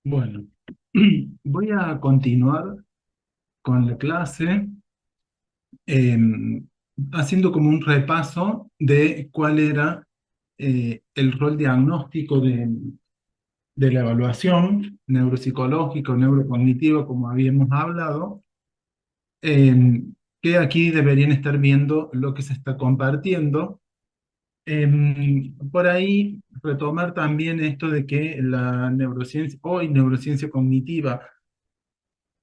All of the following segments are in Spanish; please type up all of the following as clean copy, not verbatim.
Bueno, voy a continuar con la clase haciendo como un repaso de cuál era el rol diagnóstico de la evaluación neuropsicológica o neurocognitiva, como habíamos hablado, que aquí deberían estar viendo lo que se está compartiendo. Por ahí retomar también esto de que la neurociencia, hoy neurociencia cognitiva,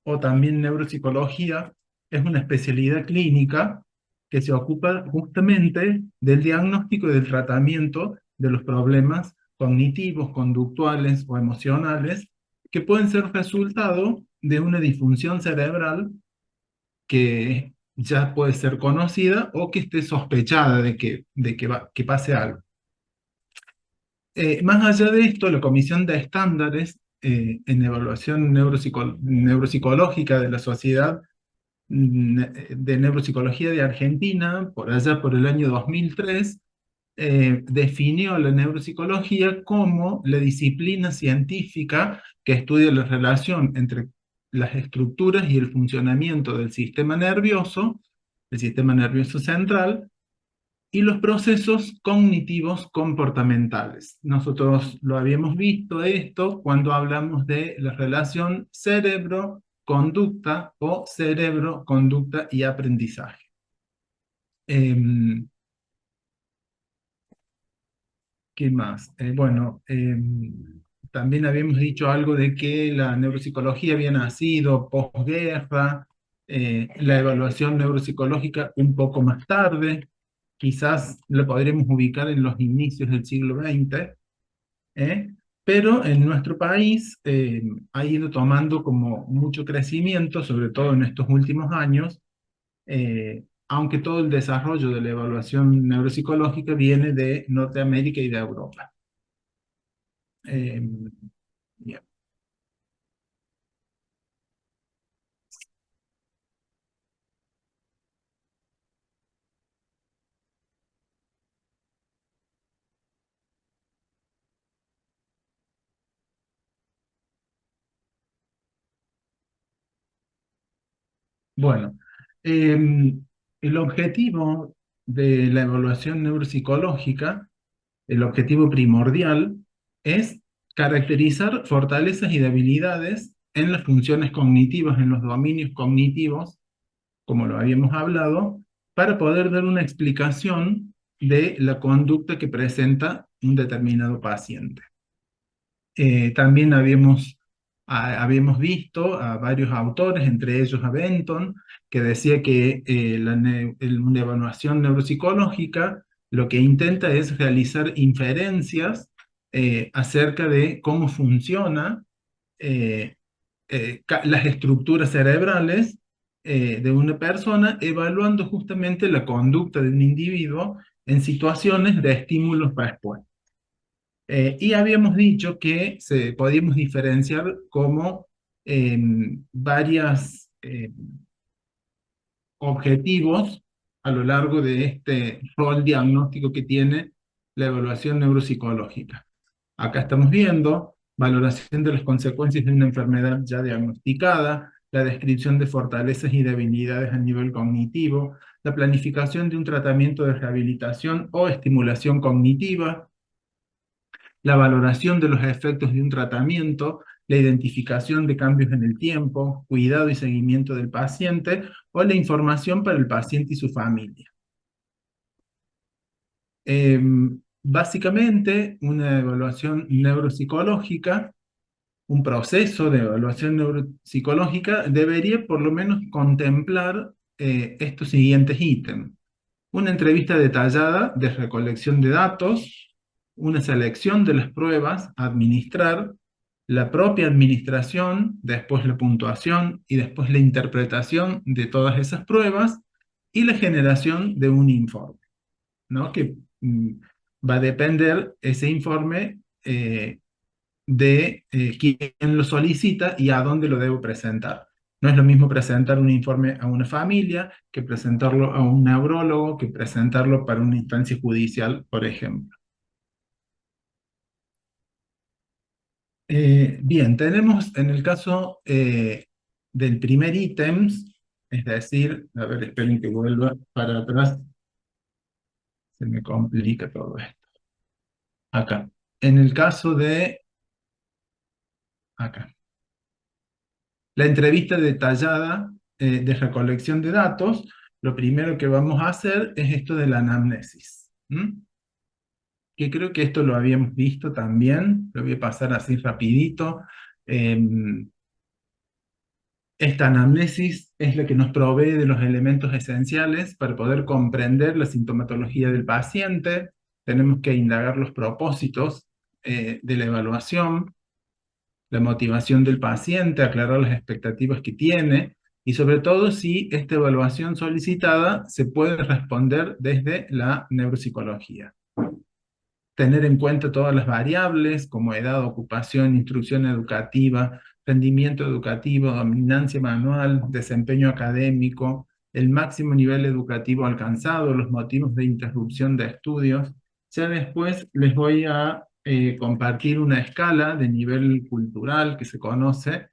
o también neuropsicología, es una especialidad clínica que se ocupa justamente del diagnóstico y del tratamiento de los problemas cognitivos, conductuales o emocionales que pueden ser resultado de una disfunción cerebral que ya puede ser conocida o que esté sospechada que pase algo. Más allá de esto, la Comisión de Estándares en Evaluación Neuropsicológica de la Sociedad de Neuropsicología de Argentina, por allá por el año 2003, definió la neuropsicología como la disciplina científica que estudia la relación entre las estructuras y el funcionamiento del sistema nervioso, el sistema nervioso central, y los procesos cognitivos comportamentales. Nosotros lo habíamos visto esto cuando hablamos de la relación cerebro-conducta o cerebro-conducta y aprendizaje. Em, ¿Qué más? También habíamos dicho algo de que la neuropsicología había nacido posguerra, la evaluación neuropsicológica un poco más tarde, quizás lo podremos ubicar en los inicios del siglo XX, ¿eh? Pero en nuestro país ha ido tomando como mucho crecimiento, sobre todo en estos últimos años, aunque todo el desarrollo de la evaluación neuropsicológica viene de Norteamérica y de Europa. Eh, bien. Bueno, eh, el objetivo de la evaluación neuropsicológica, el objetivo primordial, es caracterizar fortalezas y debilidades en las funciones cognitivas, en los dominios cognitivos, como lo habíamos hablado, para poder dar una explicación de la conducta que presenta un determinado paciente. También habíamos visto a varios autores, entre ellos a Benton, que decía que una evaluación neuropsicológica lo que intenta es realizar inferencias acerca de cómo funciona las estructuras cerebrales de una persona, evaluando justamente la conducta de un individuo en situaciones de estímulos expuestos. Y habíamos dicho que podíamos diferenciar como varios objetivos a lo largo de este rol diagnóstico que tiene la evaluación neuropsicológica. Acá estamos viendo valoración de las consecuencias de una enfermedad ya diagnosticada, la descripción de fortalezas y debilidades a nivel cognitivo, la planificación de un tratamiento de rehabilitación o estimulación cognitiva, la valoración de los efectos de un tratamiento, la identificación de cambios en el tiempo, cuidado y seguimiento del paciente o la información para el paciente y su familia. Eh, Básicamente, una evaluación neuropsicológica, un proceso de evaluación neuropsicológica debería por lo menos contemplar estos siguientes ítems. Una entrevista detallada de recolección de datos, una selección de las pruebas a administrar, la propia administración, después la puntuación y después la interpretación de todas esas pruebas y la generación de un informe, ¿no? Que va a depender ese informe de quién lo solicita y a dónde lo debo presentar. No es lo mismo presentar un informe a una familia que presentarlo a un neurólogo, que presentarlo para una instancia judicial, por ejemplo. Bien, tenemos en el caso del primer ítem, es decir, a ver, esperen que vuelva para atrás, se me complica todo esto. Acá. En el caso de, acá, la entrevista detallada de recolección de datos, lo primero que vamos a hacer es esto de la anamnesis. Que creo que esto lo habíamos visto también, lo voy a pasar así rapidito. Esta anamnesis es la que nos provee de los elementos esenciales para poder comprender la sintomatología del paciente. Tenemos que indagar los propósitos de la evaluación, la motivación del paciente, aclarar las expectativas que tiene y sobre todo si esta evaluación solicitada se puede responder desde la neuropsicología. Tener en cuenta todas las variables como edad, ocupación, instrucción educativa, rendimiento educativo, dominancia manual, desempeño académico, el máximo nivel educativo alcanzado, los motivos de interrupción de estudios. Ya después les voy a compartir una escala de nivel cultural que se conoce,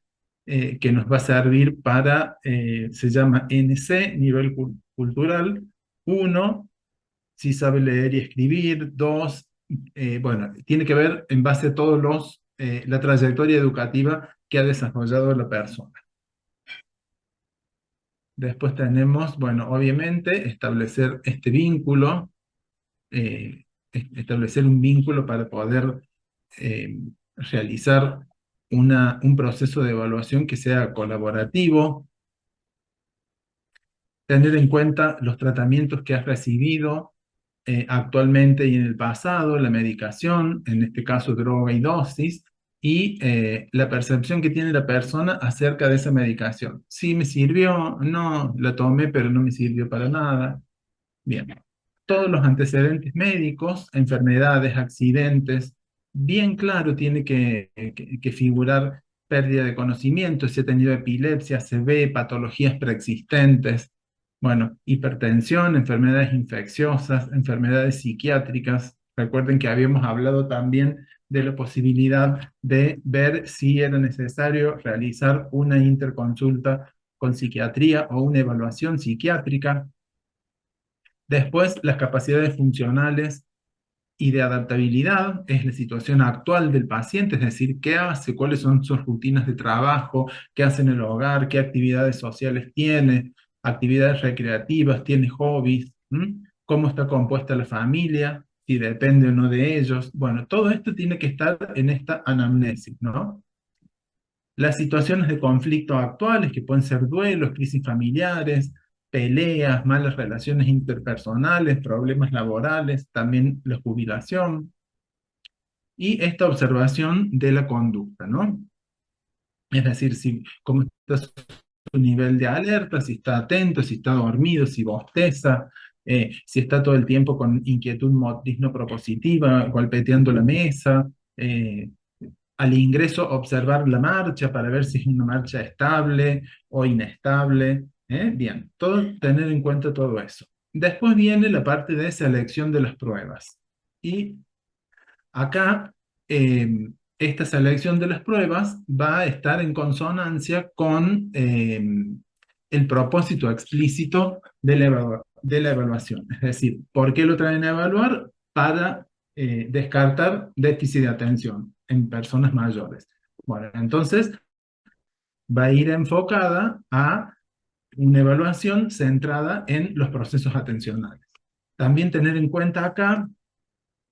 que nos va a servir para, se llama NC, nivel cultural. Uno, si sabe leer y escribir. Dos, bueno, tiene que ver en base a todos la trayectoria educativa que ha desarrollado la persona. Después tenemos, bueno, obviamente, establecer este vínculo, eh, establecer un vínculo para poder realizar un proceso de evaluación que sea colaborativo, tener en cuenta los tratamientos que has recibido actualmente y en el pasado, la medicación, en este caso droga y dosis, y la percepción que tiene la persona acerca de esa medicación. Sí me sirvió, no, la tomé, pero no me sirvió para nada. Bien. Todos los antecedentes médicos, enfermedades, accidentes, bien claro tiene que figurar pérdida de conocimiento, si ha tenido epilepsia, CB, patologías preexistentes, bueno, hipertensión, enfermedades infecciosas, enfermedades psiquiátricas. Recuerden que habíamos hablado también de la posibilidad de ver si era necesario realizar una interconsulta con psiquiatría o una evaluación psiquiátrica. Después, las capacidades funcionales y de adaptabilidad es la situación actual del paciente, es decir, qué hace, cuáles son sus rutinas de trabajo, qué hace en el hogar, qué actividades sociales tiene, actividades recreativas, tiene hobbies, cómo está compuesta la familia, si depende o no de ellos. Bueno, todo esto tiene que estar en esta anamnesis, ¿no? Las situaciones de conflicto actuales, que pueden ser duelos, crisis familiares, peleas, malas relaciones interpersonales, problemas laborales, también la jubilación, y esta observación de la conducta, ¿no? Es decir, si, cómo está su nivel de alerta, si está atento, si está dormido, si bosteza, si está todo el tiempo con inquietud motriz no propositiva, golpeteando la mesa, al ingreso observar la marcha para ver si es una marcha estable o inestable. Bien, tener en cuenta todo eso. Después viene la parte de selección de las pruebas. Y acá, esta selección de las pruebas va a estar en consonancia con el propósito explícito de la evaluación. Es decir, ¿por qué lo traen a evaluar? Para descartar déficit de atención en personas mayores. Bueno, entonces va a ir enfocada a una evaluación centrada en los procesos atencionales. También tener en cuenta acá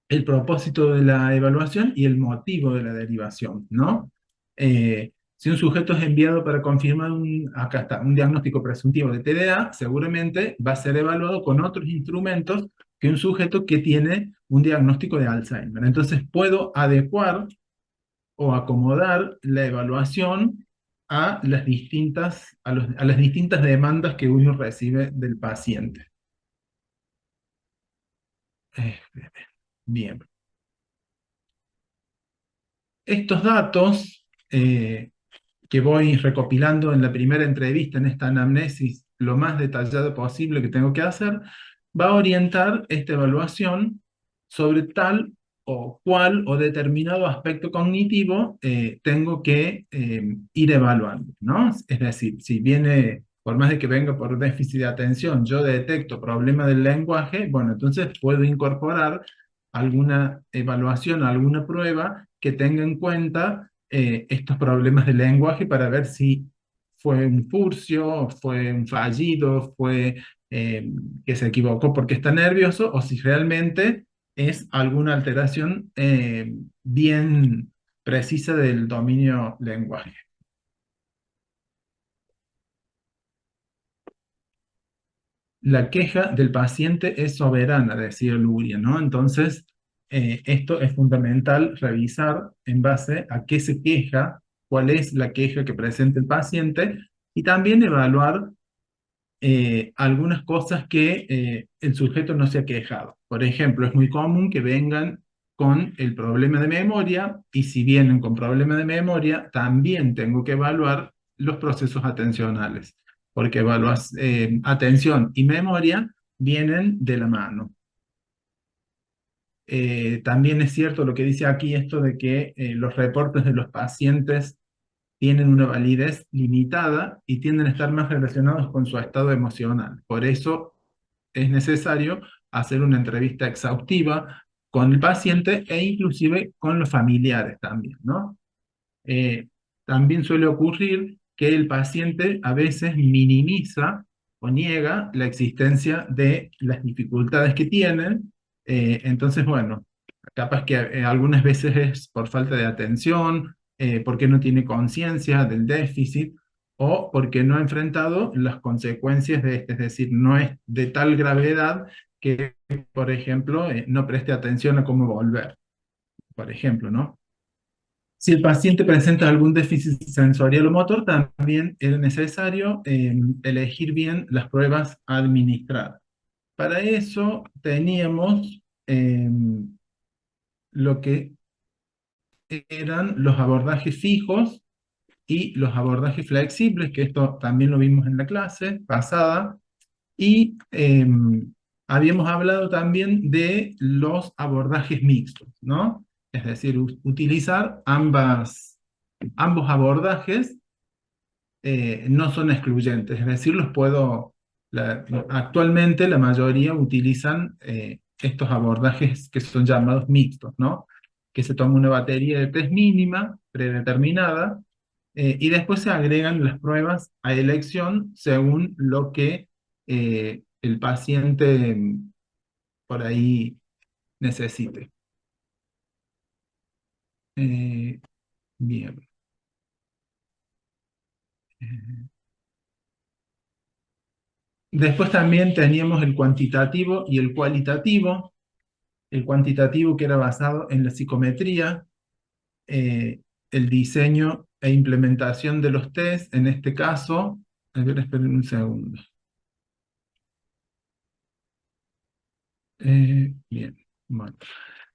el propósito de la evaluación y el motivo de la derivación, ¿no? Si un sujeto es enviado para confirmar acá está, un diagnóstico presuntivo de TDA, seguramente va a ser evaluado con otros instrumentos que un sujeto que tiene un diagnóstico de Alzheimer. Entonces puedo adecuar o acomodar la evaluación a a las distintas demandas que uno recibe del paciente. Eh, Bien. Estos datos que voy recopilando en la primera entrevista, en esta anamnesis, lo más detallado posible que tengo que hacer, va a orientar esta evaluación sobre tal o cuál o determinado aspecto cognitivo tengo que ir evaluando, ¿no? Es decir, si viene, por más de que venga por déficit de atención, yo detecto problema del lenguaje, bueno, entonces puedo incorporar alguna evaluación, alguna prueba que tenga en cuenta estos problemas del lenguaje para ver si fue un furcio, fue un fallido, fue eh, que se equivocó porque está nervioso, o si realmente es alguna alteración bien precisa del dominio lenguaje. La queja del paciente es soberana, decía Luria, ¿no? Entonces, esto es fundamental revisar en base a qué se queja, cuál es la queja que presenta el paciente y también evaluar algunas cosas que el sujeto no se ha quejado. Por ejemplo, es muy común que vengan con el problema de memoria y si vienen con problema de memoria, también tengo que evaluar los procesos atencionales, porque atención y memoria vienen de la mano. También es cierto lo que dice aquí, esto de que los reportes de los pacientes tienen una validez limitada y tienden a estar más relacionados con su estado emocional. Por eso es necesario hacer una entrevista exhaustiva con el paciente e inclusive con los familiares también, ¿no? Eh, También suele ocurrir que el paciente a veces minimiza o niega la existencia de las dificultades que tienen. Entonces, bueno, capaz que algunas veces es por falta de atención, porque no tiene conciencia del déficit o porque no ha enfrentado las consecuencias de este, es decir, no es de tal gravedad que, por ejemplo, no preste atención a cómo volver, por ejemplo, ¿no? Si el paciente presenta algún déficit sensorial o motor, también es necesario elegir bien las pruebas a administrar. Para eso teníamos lo que eran los abordajes fijos y los abordajes flexibles, que esto también lo vimos en la clase pasada, y habíamos hablado también de los abordajes mixtos, ¿no? Es decir, utilizar ambos abordajes no son excluyentes, es decir, actualmente la mayoría utilizan estos abordajes que son llamados mixtos, ¿no? Que se toma una batería de test mínima, predeterminada, y después se agregan las pruebas a elección según lo que el paciente por ahí necesite. Eh, Bien. Después también teníamos el cuantitativo y el cualitativo. El cuantitativo que era basado en la psicometría, eh, el diseño e implementación de los test, en este caso, a ver, esperen un segundo. Bien, bueno.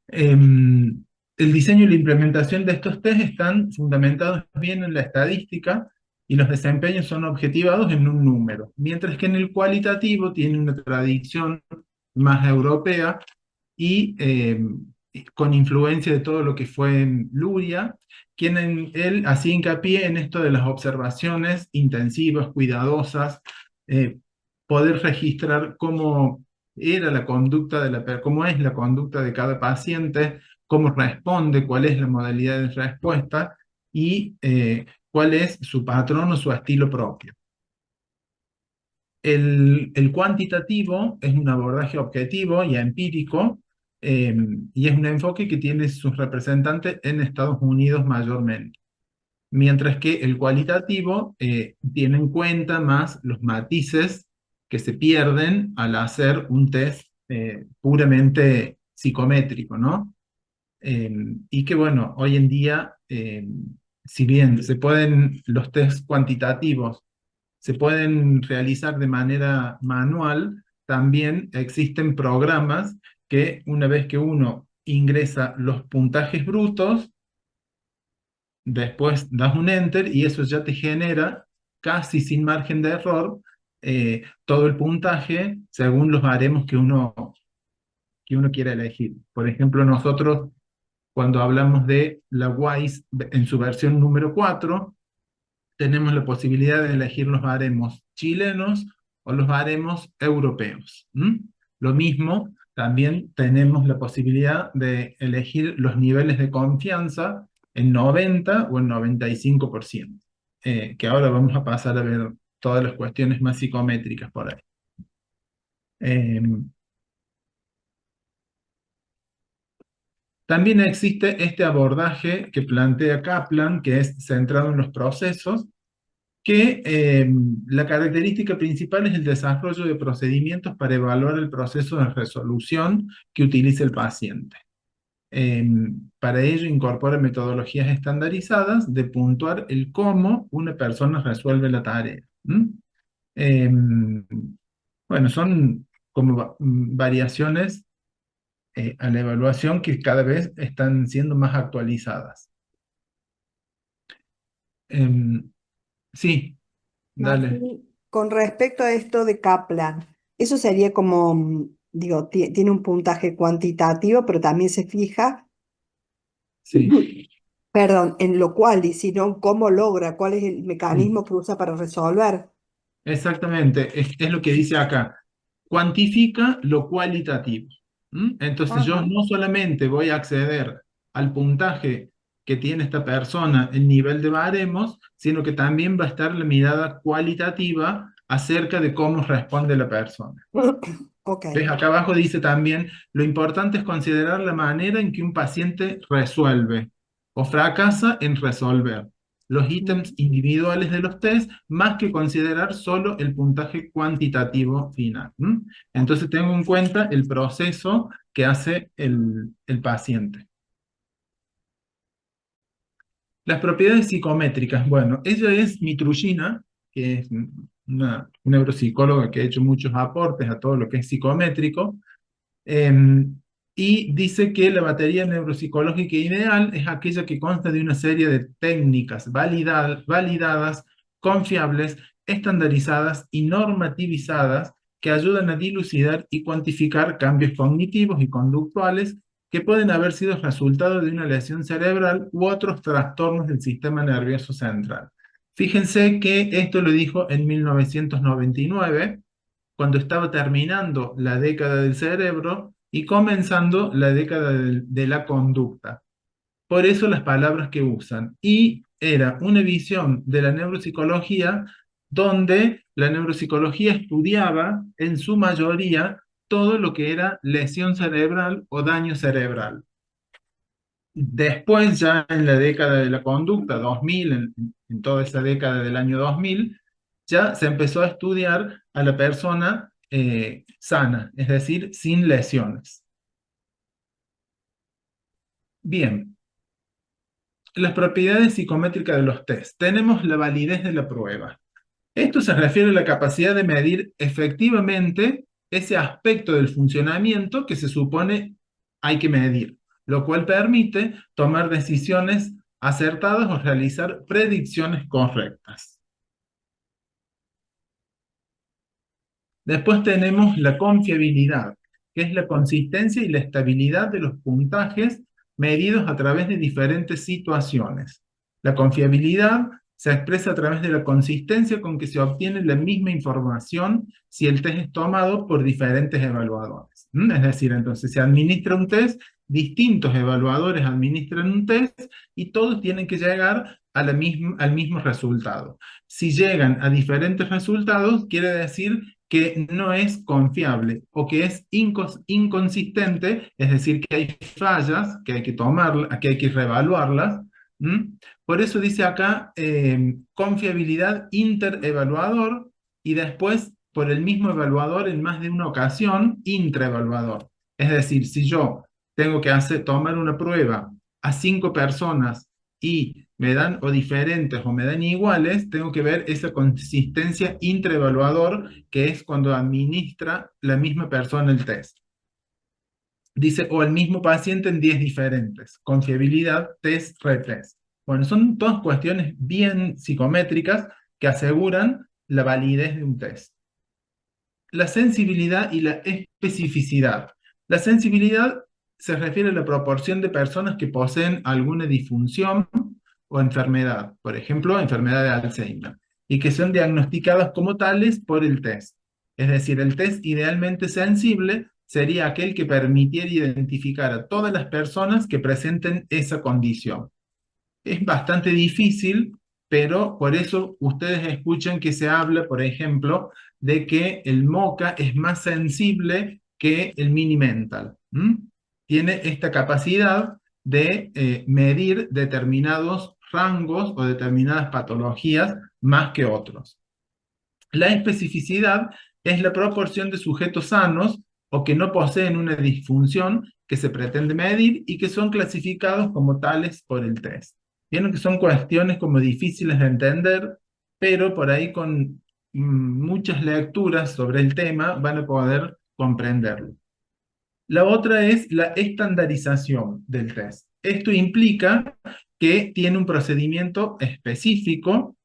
El diseño y la implementación de estos test están fundamentados bien en la estadística y los desempeños son objetivados en un número, mientras que en el cualitativo tiene una tradición más europea y con influencia de todo lo que fue en Luria, él hacía hincapié en esto de las observaciones intensivas, cuidadosas, eh, poder registrar cómo era la conducta cómo es la conducta de cada paciente, cómo responde, cuál es la modalidad de respuesta y cuál es su patrón o su estilo propio. El cuantitativo es un abordaje objetivo y empírico, eh, y es un enfoque que tiene sus representantes en Estados Unidos mayormente, mientras que el cualitativo tiene en cuenta más los matices que se pierden al hacer un test puramente psicométrico, ¿no? Y que bueno, hoy en día, si bien los test cuantitativos se pueden realizar de manera manual, también existen programas que una vez que uno ingresa los puntajes brutos, después das un enter y eso ya te genera, casi sin margen de error, todo el puntaje según los baremos que uno quiera elegir. Por ejemplo, nosotros cuando hablamos de la WISE en su versión número 4, tenemos la posibilidad de elegir los baremos chilenos o los baremos europeos. Lo mismo, también tenemos la posibilidad de elegir los niveles de confianza en 90 o en 95%, que ahora vamos a pasar a ver todas las cuestiones más psicométricas por ahí. También existe este abordaje que plantea Kaplan, que es centrado en los procesos, que la característica principal es el desarrollo de procedimientos para evaluar el proceso de resolución que utiliza el paciente. Eh, para ello incorpora metodologías estandarizadas de puntuar el cómo una persona resuelve la tarea. Eh, bueno, son como variaciones a la evaluación que cada vez están siendo más actualizadas. Sí, dale. Martín, con respecto a esto de Kaplan, eso sería como, digo, tiene un puntaje cuantitativo, pero también se fija, Sí. perdón, en lo cual, y si no, cómo logra, cuál es el Sí. mecanismo que usa para resolver. Exactamente, es lo que dice acá. Cuantifica lo cualitativo. Entonces yo Ajá. no solamente voy a acceder al puntaje que tiene esta persona en nivel de baremos, sino que también va a estar la mirada cualitativa acerca de cómo responde la persona. Ok. ¿Ves? Acá abajo dice también, lo importante es considerar la manera en que un paciente resuelve o fracasa en resolver los ítems Mm. individuales de los test, más que considerar solo el puntaje cuantitativo final. Entonces tengo en cuenta el proceso que hace el paciente. Las propiedades psicométricas. Bueno, ella es Mitrujina, que es una neuropsicóloga que ha hecho muchos aportes a todo lo que es psicométrico. Y dice que la batería neuropsicológica ideal es aquella que consta de una serie de técnicas validadas, confiables, estandarizadas y normativizadas que ayudan a dilucidar y cuantificar cambios cognitivos y conductuales que pueden haber sido resultado de una lesión cerebral u otros trastornos del sistema nervioso central. Fíjense que esto lo dijo en 1999, cuando estaba terminando la década del cerebro y comenzando la década de la conducta. Por eso las palabras que usan. Y era una visión de la neuropsicología donde la neuropsicología estudiaba en su mayoría todo lo que era lesión cerebral o daño cerebral. Después, ya en la década de la conducta, 2000, en toda esa década del año 2000, ya se empezó a estudiar a la persona sana, es decir, sin lesiones. Bien, las propiedades psicométricas de los test. Tenemos la validez de la prueba. Esto se refiere a la capacidad de medir efectivamente ese aspecto del funcionamiento que se supone hay que medir, lo cual permite tomar decisiones acertadas o realizar predicciones correctas. Después tenemos la confiabilidad, que es la consistencia y la estabilidad de los puntajes medidos a través de diferentes situaciones. La confiabilidad se expresa a través de la consistencia con que se obtiene la misma información si el test es tomado por diferentes evaluadores. Es decir, entonces se administra un test, distintos evaluadores administran un test y todos tienen que llegar a al mismo resultado. Si llegan a diferentes resultados, quiere decir que no es confiable o que es inconsistente, es decir, que hay fallas que hay que tomarlas, que hay que reevaluarlas. Por eso dice acá confiabilidad interevaluador y después por el mismo evaluador en más de una ocasión intraevaluador. Es decir, si yo tengo que tomar una prueba a 5 personas y me dan o diferentes o me dan iguales, tengo que ver esa consistencia intraevaluador, que es cuando administra la misma persona el test. Dice, o el mismo paciente en 10 diferentes. Confiabilidad, test, retest. Bueno, son todas cuestiones bien psicométricas que aseguran la validez de un test. La sensibilidad y la especificidad. La sensibilidad se refiere a la proporción de personas que poseen alguna disfunción o enfermedad, por ejemplo, enfermedad de Alzheimer, y que son diagnosticadas como tales por el test. Es decir, el test idealmente sensible sería aquel que permitiera identificar a todas las personas que presenten esa condición. Es bastante difícil, pero por eso ustedes escuchan que se habla, por ejemplo, de que el MoCA es más sensible que el Mini Mental. Tiene esta capacidad de medir determinados rangos o determinadas patologías más que otros. La especificidad es la proporción de sujetos sanos o que no poseen una disfunción que se pretende medir y que son clasificados como tales por el test. Vieron que son cuestiones como difíciles de entender, pero por ahí con muchas lecturas sobre el tema van a poder comprenderlo. La otra es la estandarización del test. Esto implica que tiene un procedimiento específico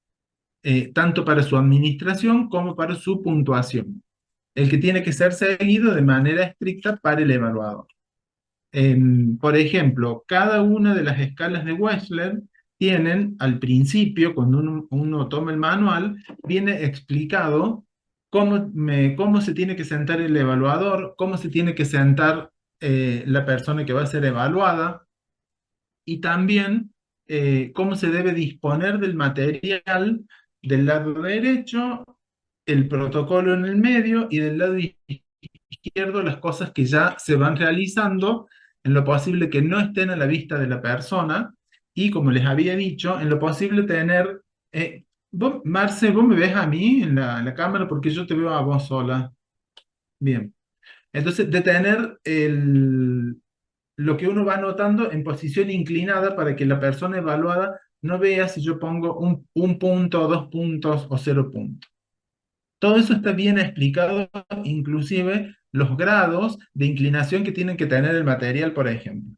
tanto para su administración como para su puntuación, el que tiene que ser seguido de manera estricta para el evaluador. Por ejemplo, cada una de las escalas de Wechsler tienen al principio, cuando uno toma el manual, viene explicado cómo se tiene que sentar el evaluador, cómo se tiene que sentar la persona que va a ser evaluada, y también cómo se debe disponer del material del lado derecho, el protocolo en el medio y del lado izquierdo las cosas que ya se van realizando, en lo posible que no estén a la vista de la persona y como les había dicho, en lo posible tener... Marce, ¿vos me ves a mí en la cámara? Porque yo te veo a vos sola. Bien. Entonces, de tener lo que uno va anotando en posición inclinada para que la persona evaluada no vea si yo pongo un punto, 2 puntos o 0 puntos. Todo eso está bien explicado, inclusive los grados de inclinación que tienen que tener el material, por ejemplo.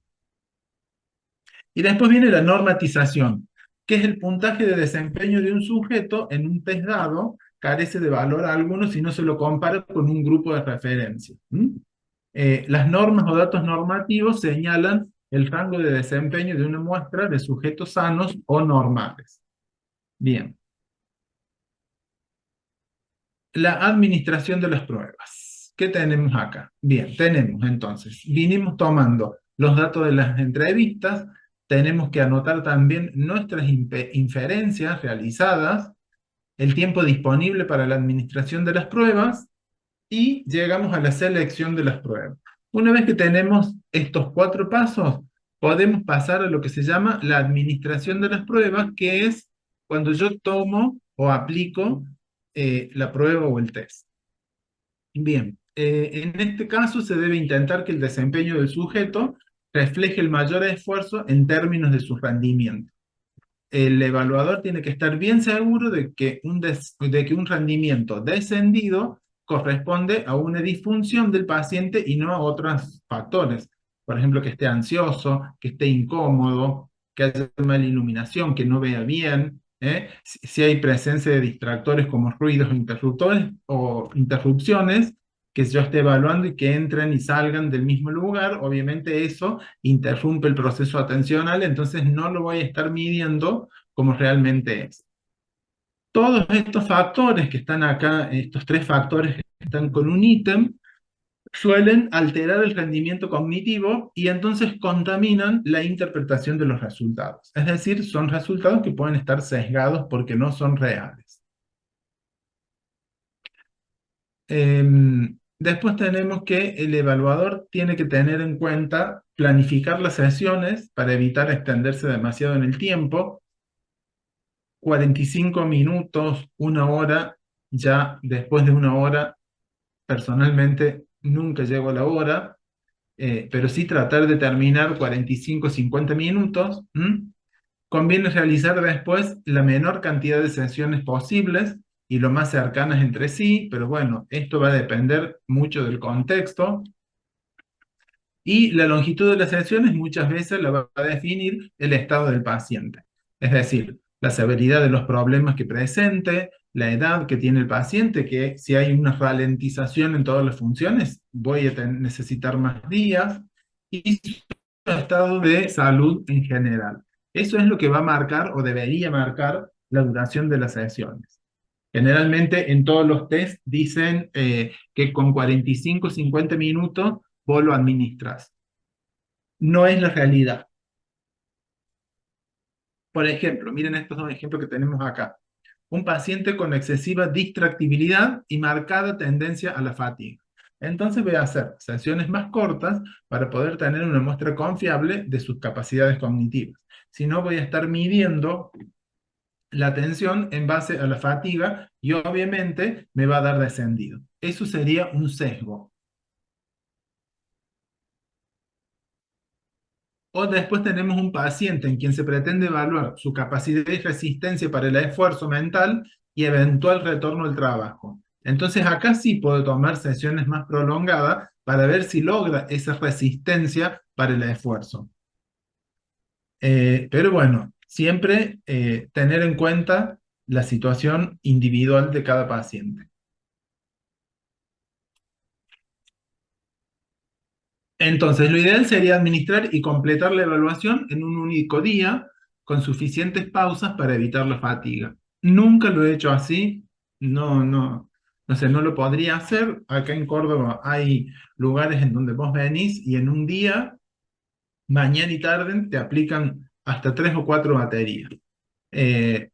Y después viene la normatización, que es el puntaje de desempeño de un sujeto en un test dado, carece de valor alguno si no se lo compara con un grupo de referencia. Las normas o datos normativos señalan el rango de desempeño de una muestra de sujetos sanos o normales. Bien. La administración de las pruebas. ¿Qué tenemos acá? Bien, tenemos entonces, vinimos tomando los datos de las entrevistas, tenemos que anotar también nuestras inferencias realizadas, el tiempo disponible para la administración de las pruebas, y llegamos a la selección de las pruebas. Una vez que tenemos estos 4 pasos, podemos pasar a lo que se llama la administración de las pruebas, que es cuando yo tomo o aplico la prueba o el test. Bien, en este caso se debe intentar que el desempeño del sujeto refleje el mayor esfuerzo en términos de su rendimiento. El evaluador tiene que estar bien seguro de que un rendimiento descendido corresponde a una disfunción del paciente y no a otros factores. Por ejemplo, que esté ansioso, que esté incómodo, que haya mala iluminación, que no vea bien, si hay presencia de distractores como ruidos o interruptores o interrupciones que yo esté evaluando y que entren y salgan del mismo lugar, obviamente eso interrumpe el proceso atencional, entonces no lo voy a estar midiendo como realmente es. Todos estos factores que están acá, estos 3 factores que están con un ítem, suelen alterar el rendimiento cognitivo y entonces contaminan la interpretación de los resultados. Es decir, son resultados que pueden estar sesgados porque no son reales. Después tenemos que el evaluador tiene que tener en cuenta planificar las sesiones para evitar extenderse demasiado en el tiempo. 45 minutos, 1 hora, ya después de 1 hora, personalmente nunca llego a la hora, pero sí tratar de terminar 45, 50 minutos. Conviene realizar después la menor cantidad de sesiones posibles y lo más cercanas entre sí, pero bueno, esto va a depender mucho del contexto. Y la longitud de las sesiones muchas veces la va a definir el estado del paciente. Es decir, la severidad de los problemas que presente, la edad que tiene el paciente, que si hay una ralentización en todas las funciones, voy a necesitar más días. y su estado de salud en general. Eso es lo que va a marcar o debería marcar la duración de las sesiones. Generalmente en todos los test dicen que con 45 50 minutos vos lo administras. No es la realidad. Por ejemplo, miren estos dos ejemplos que tenemos acá. Un paciente con excesiva distractibilidad y marcada tendencia a la fatiga. Entonces voy a hacer sesiones más cortas para poder tener una muestra confiable de sus capacidades cognitivas. Si no, voy a estar midiendo la atención en base a la fatiga y obviamente me va a dar descendido. Eso sería un sesgo. O después tenemos un paciente en quien se pretende evaluar su capacidad y resistencia para el esfuerzo mental y eventual retorno al trabajo. Entonces acá sí puedo tomar sesiones más prolongadas para ver si logra esa resistencia para el esfuerzo. Pero bueno, siempre tener en cuenta la situación individual de cada paciente. Entonces, lo ideal sería administrar y completar la evaluación en un único día, con suficientes pausas para evitar la fatiga. Nunca lo he hecho así, no sé, no lo podría hacer. Acá en Córdoba hay lugares en donde vos venís y en un día, mañana y tarde, te aplican hasta 3 o 4 baterías.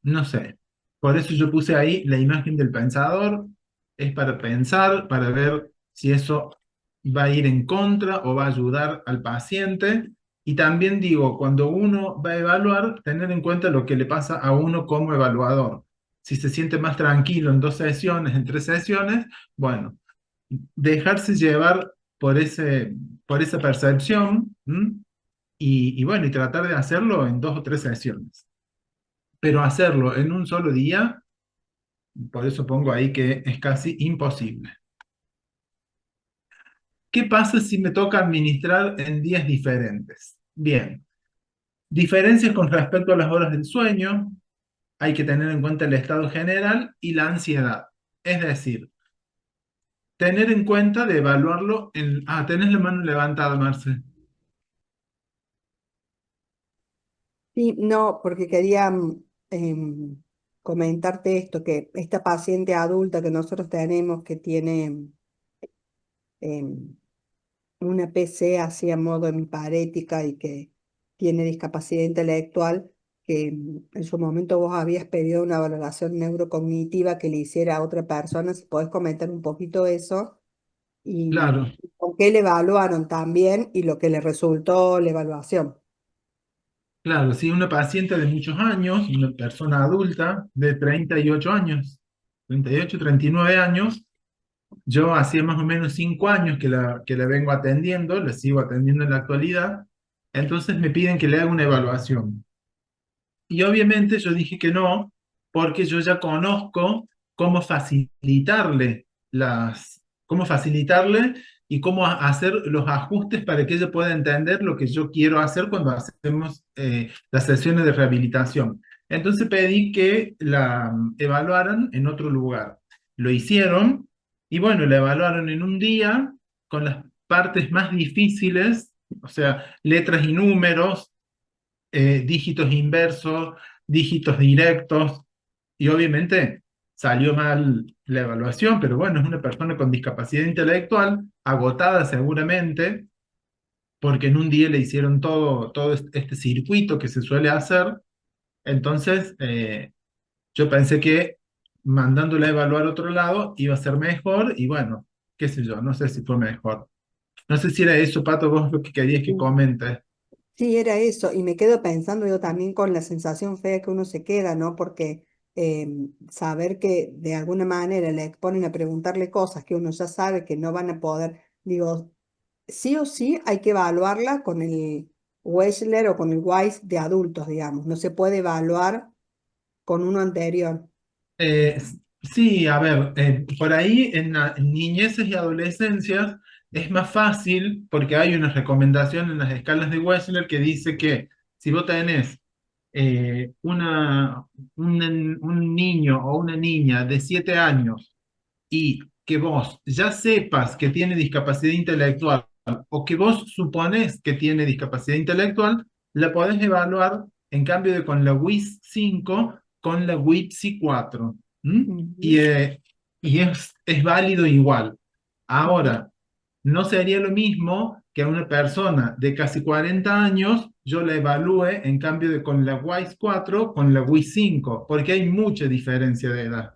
No sé. Por eso yo puse ahí la imagen del pensador. Es para pensar, para ver si eso va a ir en contra o va a ayudar al paciente. Y también digo, cuando uno va a evaluar, tener en cuenta lo que le pasa a uno como evaluador. Si se siente más tranquilo en 2 sesiones, en 3 sesiones, bueno, dejarse llevar por esa percepción, ¿m? Y bueno, y tratar de hacerlo en 2 o 3 sesiones. Pero hacerlo en un solo día, por eso pongo ahí que es casi imposible. ¿Qué pasa si me toca administrar en días diferentes? Bien, diferencias con respecto a las horas del sueño, hay que tener en cuenta el estado general y la ansiedad. Es decir, tener en cuenta de evaluarlo en... Ah, tenés la mano levantada, Marce. Sí, no, porque quería comentarte esto, que esta paciente adulta que nosotros tenemos que tiene em, una PC así a modo hemiparética y que tiene discapacidad intelectual, que en su momento vos habías pedido una valoración neurocognitiva que le hiciera a otra persona, si podés comentar un poquito eso y Claro, con qué le evaluaron también y lo que le resultó la evaluación. claro, sí, una paciente de muchos años, una persona adulta de 38 años, 38, 39 años. Yo hacía más o menos 5 años que la vengo atendiendo, la sigo atendiendo en la actualidad, entonces me piden que le haga una evaluación. Y obviamente yo dije que no, porque yo ya conozco cómo facilitarle cómo facilitarle y cómo hacer los ajustes para que ella pueda entender lo que yo quiero hacer cuando hacemos las sesiones de rehabilitación. Entonces pedí que la evaluaran en otro lugar. Lo hicieron y bueno, la evaluaron en un día con las partes más difíciles, o sea, letras y números, dígitos inversos, dígitos directos, y obviamente salió mal la evaluación, pero bueno, es una persona con discapacidad intelectual, agotada seguramente, porque en un día le hicieron todo este circuito que se suele hacer, entonces yo pensé que mandándola a evaluar a otro lado iba a ser mejor, y bueno, qué sé yo, no sé si fue mejor. No sé si era eso, Pato, vos lo que querías que comente. Sí, era eso, y me quedo pensando yo también con la sensación fea que uno se queda, ¿no? Porque saber que de alguna manera le exponen a preguntarle cosas que uno ya sabe que no van a poder, digo, sí o sí hay que evaluarla con el Wechsler o con el WISE de adultos, digamos, no se puede evaluar con uno anterior. Eh, sí, a ver, por ahí en niñeces y adolescencias es más fácil porque hay una recomendación en las escalas de Wechsler que dice que si vos tenés un niño o una niña de 7 años y que vos ya sepas que tiene discapacidad intelectual o que vos supones que tiene discapacidad intelectual, la podés evaluar en cambio de con la WIS 5 con la WIPSI 4. ¿M? Y, Ujú, eh, y es válido igual. ujú, Ahora, no sería lo mismo que a una persona de casi 40 años yo la evalúe en cambio de con la WIS 4 con la WIS 5, porque hay mucha diferencia de edad.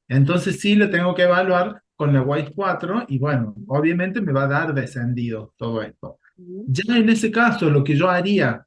Entonces sí lo tengo que evaluar con la White 4 y bueno, obviamente me va a dar descendido todo esto. ujú, Ya en ese caso, lo que yo haría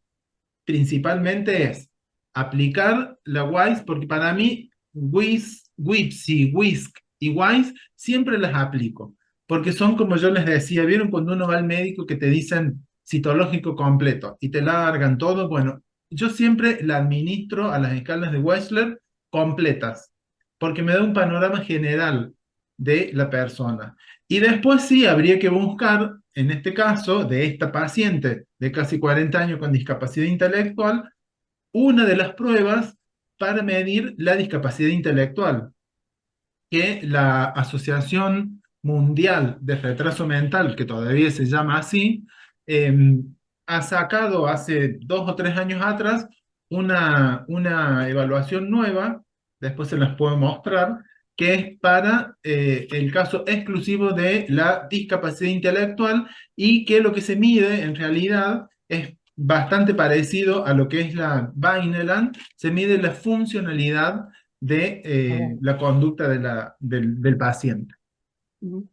principalmente es aplicar la WISE, porque para mí WIS, WIPSI, WISC y WISE siempre las aplico, porque son como yo les decía, ¿vieron cuando uno va al médico que te dicen citológico completo y te largan todo? Bueno, yo siempre la administro a las escalas de Wechsler completas, porque me da un panorama general de la persona. Y después sí, habría que buscar, en este caso, de esta paciente de casi 40 años con discapacidad intelectual, una de las pruebas para medir la discapacidad intelectual, que la Asociación Mundial de Retraso Mental, que todavía se llama así, eh, ha sacado hace 2 o 3 años atrás una evaluación nueva, después se las puedo mostrar, que es para el caso exclusivo de la discapacidad intelectual y que lo que se mide en realidad es bastante parecido a lo que es la Vineland, se mide la funcionalidad de a ver, la conducta del paciente. ujú.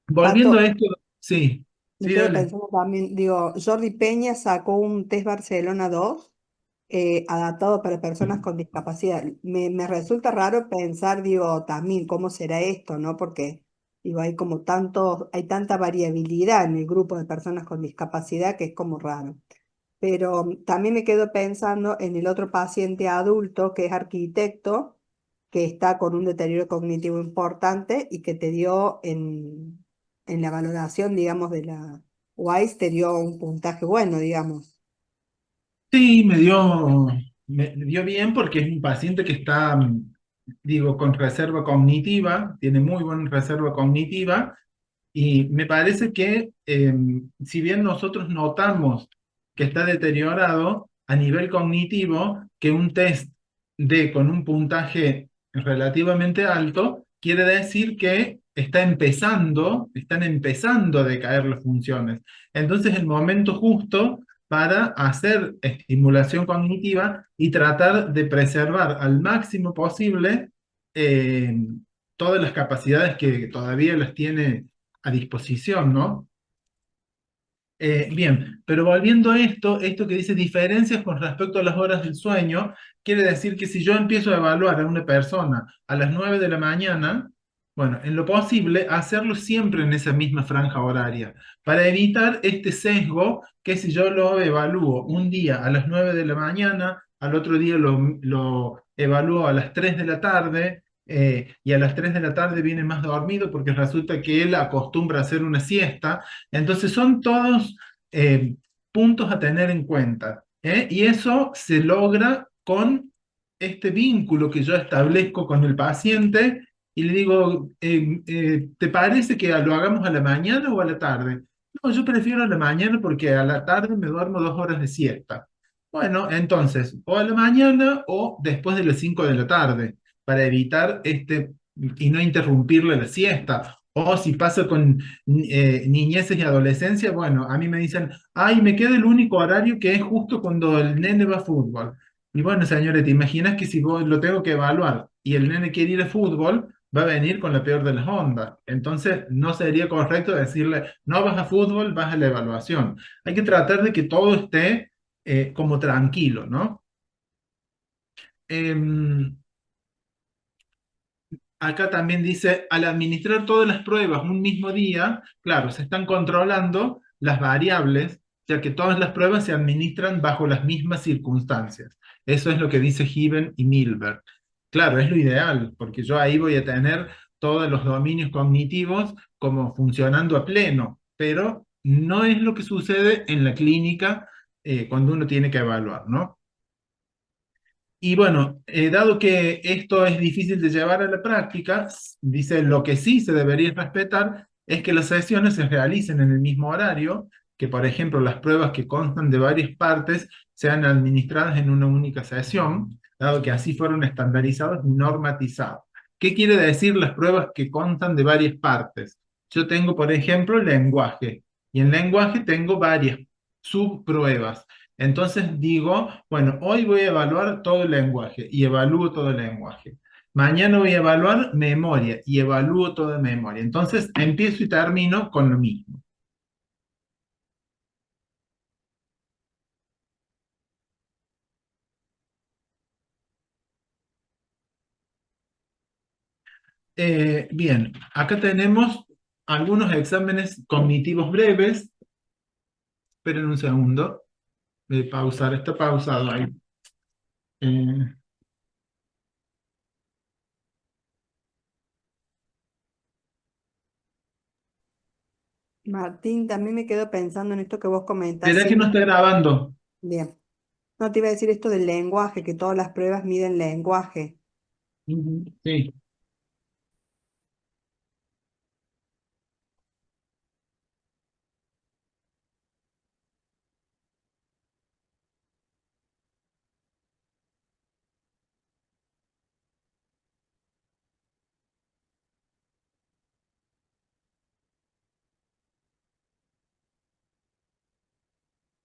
Volviendo a Pato, esto, sí, me sí, quedo dale. pensando también, digo, Jordi Peña sacó un test Barcelona 2 adaptado para personas con discapacidad. Me resulta raro pensar, digo, también cómo será esto, ¿no? Porque, digo, hay como tanto, hay tanta variabilidad en el grupo de personas con discapacidad que es como raro. Pero también me quedo pensando en el otro paciente adulto que es arquitecto, que está con un deterioro cognitivo importante y que te dio en la valoración, digamos, de la WISE, te dio un puntaje bueno, digamos. Sí, me dio bien porque es un paciente que está, digo, con reserva cognitiva, tiene muy buena reserva cognitiva. Y me parece que si bien nosotros notamos que está deteriorado a nivel cognitivo, que un test con un puntaje relativamente alto quiere decir que están empezando a decaer las funciones. Entonces el momento justo para hacer estimulación cognitiva y tratar de preservar al máximo posible eh, todas las capacidades que todavía las tiene a disposición, ¿no? Bien, pero volviendo a esto que dice diferencias con respecto a las horas del sueño, quiere decir que si yo empiezo a evaluar a una persona a las 9 de la mañana, bueno, en lo posible, hacerlo siempre en esa misma franja horaria, para evitar este sesgo que si yo lo evalúo un día a las 9 de la mañana, al otro día lo evalúo a las 3 de la tarde, y a las 3 de la tarde viene más dormido porque resulta que él acostumbra a hacer una siesta. Entonces son todos eh, puntos a tener en cuenta, ¿eh? Y eso se logra con este vínculo que yo establezco con el paciente y le digo, ¿te parece que lo hagamos a la mañana o a la tarde? No, yo prefiero a la mañana porque a la tarde me duermo 2 horas de siesta. Bueno, entonces, o a la mañana o después de las 5 de la tarde, para evitar y no interrumpirle la siesta. O si pasa con niñeces y adolescencia, bueno, a mí me dicen, ay, me queda el único horario que es justo cuando el nene va a fútbol. Y bueno, señores, ¿te imaginas que si vos lo tengo que evaluar y el nene quiere ir a fútbol, va a venir con la peor de las ondas? Entonces, no sería correcto decirle, no vas a fútbol, vas a la evaluación. Hay que tratar de que todo esté como tranquilo, ¿no? Em, Acá también dice, al administrar todas las pruebas un mismo día, claro, se están controlando las variables, ya que todas las pruebas se administran bajo las mismas circunstancias. Eso es lo que dice Given y Milberg. Claro, es lo ideal, porque yo ahí voy a tener todos los dominios cognitivos como funcionando a pleno, pero no es lo que sucede en la clínica cuando uno tiene que evaluar, ¿no? Y bueno, dado que esto es difícil de llevar a la práctica, dice lo que sí se debería respetar es que las sesiones se realicen en el mismo horario, que por ejemplo las pruebas que constan de varias partes sean administradas en una única sesión, dado que así fueron estandarizados y normatizados. ¿Qué quiere decir las pruebas que constan de varias partes? Yo tengo, por ejemplo, lenguaje, y en lenguaje tengo varias subpruebas. Entonces digo, bueno, hoy voy a evaluar todo el lenguaje y evalúo todo el lenguaje. Mañana voy a evaluar memoria y evalúo toda memoria. Entonces empiezo y termino con lo mismo. Bien, acá tenemos algunos exámenes cognitivos breves. Esperen un segundo. Voy a pausar, está pausado ahí. Eh, Martín, también me quedo pensando en esto que vos comentás ¿Será que no siempre. está grabando? Bien. No te iba a decir esto del lenguaje, que todas las pruebas miden lenguaje. Ujú, sí.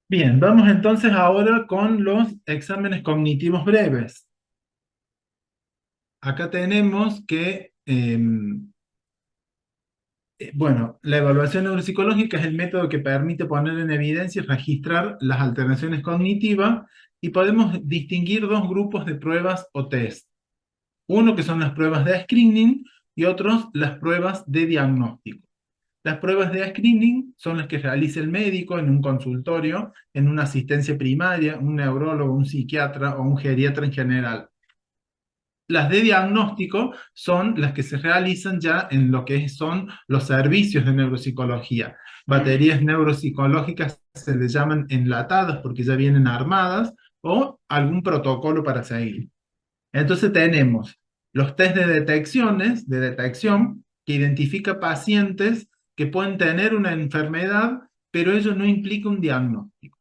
Bien, vamos entonces ahora con los exámenes cognitivos breves. Acá tenemos que bueno, la evaluación neuropsicológica es el método que permite poner en evidencia y registrar las alteraciones cognitivas y podemos distinguir dos grupos de pruebas o test. Uno que son las pruebas de screening y otros las pruebas de diagnóstico. Las pruebas de screening son las que realiza el médico en un consultorio, en una asistencia primaria, un neurólogo, un psiquiatra o un geriatra en general. Las de diagnóstico son las que se realizan ya en lo que son los servicios de neuropsicología. Baterías neuropsicológicas se les llaman enlatadas porque ya vienen armadas o algún protocolo para seguir. Entonces tenemos los test de detección, que identifica pacientes que pueden tener una enfermedad, pero ello no implica un diagnóstico.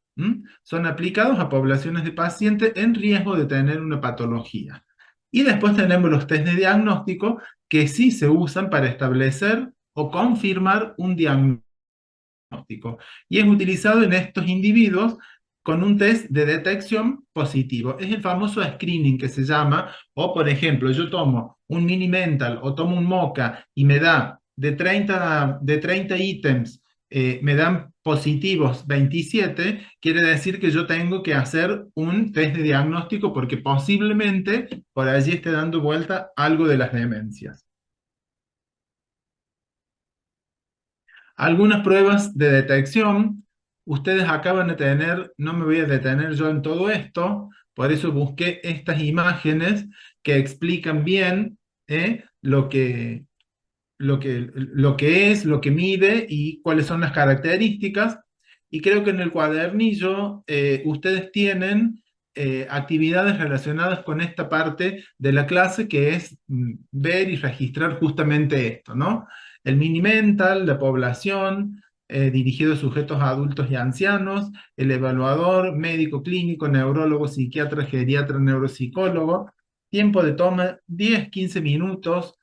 Son aplicados a poblaciones de pacientes en riesgo de tener una patología. Y después tenemos los test de diagnóstico que sí se usan para establecer o confirmar un diagnóstico y es utilizado en estos individuos con un test de detección positivo. Es el famoso screening que se llama, o por ejemplo, yo tomo un mini mental o tomo un moca y me da de treinta ítems, me dan positivos 27, quiere decir que yo tengo que hacer un test de diagnóstico porque posiblemente por allí esté dando vuelta algo de las demencias. Algunas pruebas de detección, ustedes acaban de tener, no me voy a detener yo en todo esto, por eso busqué estas imágenes que explican bien lo que es, lo que mide y cuáles son las características. Y creo que en el cuadernillo ustedes tienen actividades relacionadas con esta parte de la clase que es ver y registrar justamente esto, ¿no? El mini mental, la población, dirigido a sujetos adultos y ancianos, el evaluador, médico clínico, neurólogo, psiquiatra, geriatra, neuropsicólogo, tiempo de toma 10-15 minutos.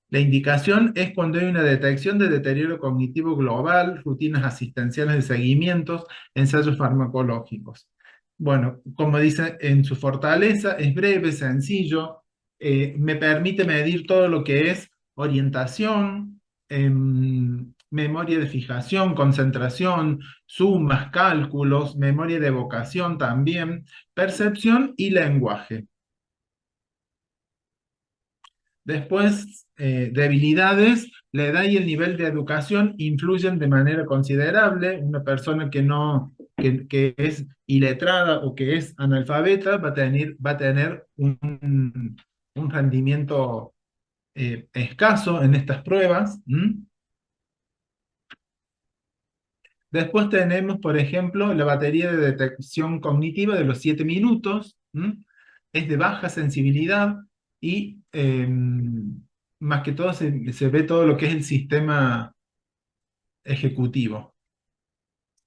La indicación es cuando hay una detección de deterioro cognitivo global, rutinas asistenciales de seguimientos, ensayos farmacológicos. Bueno, como dice, en su fortaleza es breve, sencillo, me permite medir todo lo que es orientación, memoria de fijación, concentración, sumas, cálculos, memoria de evocación también, percepción y lenguaje. Después, debilidades, la edad y el nivel de educación influyen de manera considerable. Una persona que es iletrada o que es analfabeta va a tener un rendimiento escaso en estas pruebas. Después tenemos, por ejemplo, la batería de detección cognitiva de los 7 minutos. Es de baja sensibilidad y más que todo se ve todo lo que es el sistema. ejecutivo.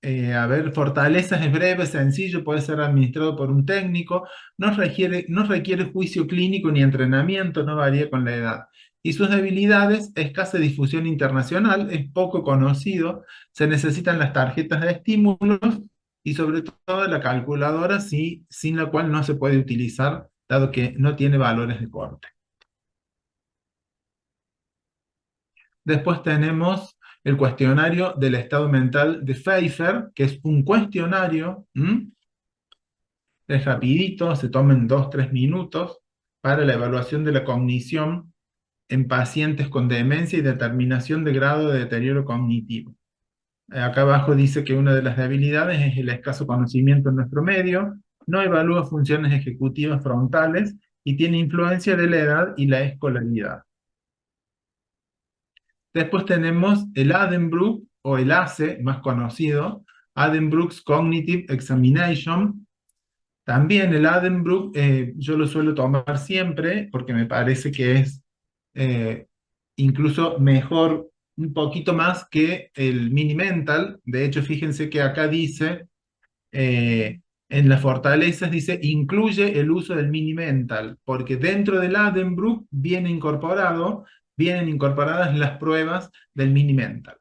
A ver, fortalezas es breve, sencillo, puede ser administrado por un técnico, no requiere juicio clínico ni entrenamiento, no varía con la edad. Y sus debilidades, escasa difusión internacional, es poco conocido, se necesitan las tarjetas de estímulos y sobre todo la calculadora, sin la cual no se puede utilizar, dado que no tiene valores de corte. Después tenemos el cuestionario del estado mental de Pfeiffer, que es un cuestionario. Es rapidito, se toman 2, 3 minutos para la evaluación de la cognición en pacientes con demencia y determinación de grado de deterioro cognitivo. Acá abajo dice que una de las debilidades es el escaso conocimiento en nuestro medio, no evalúa funciones ejecutivas frontales y tiene influencia de la edad y la escolaridad. Después tenemos el Addenbrooke o el ACE, más conocido, Addenbrooke's Cognitive Examination. También el Addenbrooke, yo lo suelo tomar siempre porque me parece que es eh, incluso mejor, un poquito más que el Mini Mental. De hecho, fíjense que acá dice, en las fortalezas dice, incluye el uso del Mini Mental, porque dentro del Addenbrooke vienen incorporadas las pruebas del Mini Mental.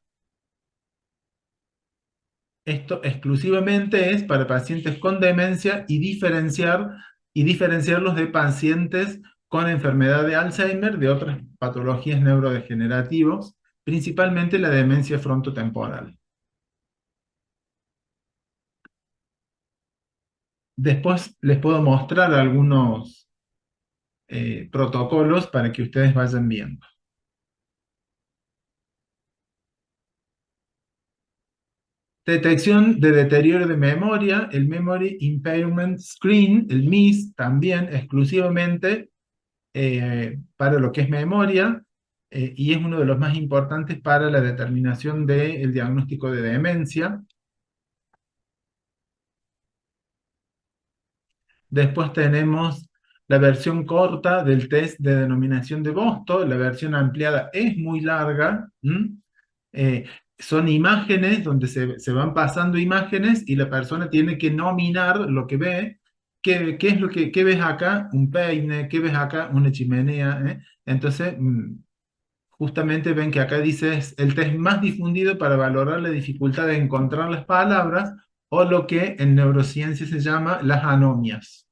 Esto exclusivamente es para pacientes con demencia y diferenciarlos de pacientes con enfermedad de Alzheimer, de otras patologías neurodegenerativas, principalmente la demencia frontotemporal. Después les puedo mostrar algunos protocolos para que ustedes vayan viendo. Detección de deterioro de memoria, el Memory Impairment Screen, el MIS, también exclusivamente para lo que es memoria, y es uno de los más importantes para la determinación del diagnóstico de demencia. Después tenemos la versión corta del test de denominación de Boston. La versión ampliada es muy larga. Eh, Son imágenes donde se van pasando imágenes y la persona tiene que nominar lo que ve. ¿Qué es lo qué ves acá? Un peine. ¿Qué ves acá? Una chimenea. Entonces, justamente ven que acá dice es el test más difundido para valorar la dificultad de encontrar las palabras o lo que en neurociencia se llama las anomias.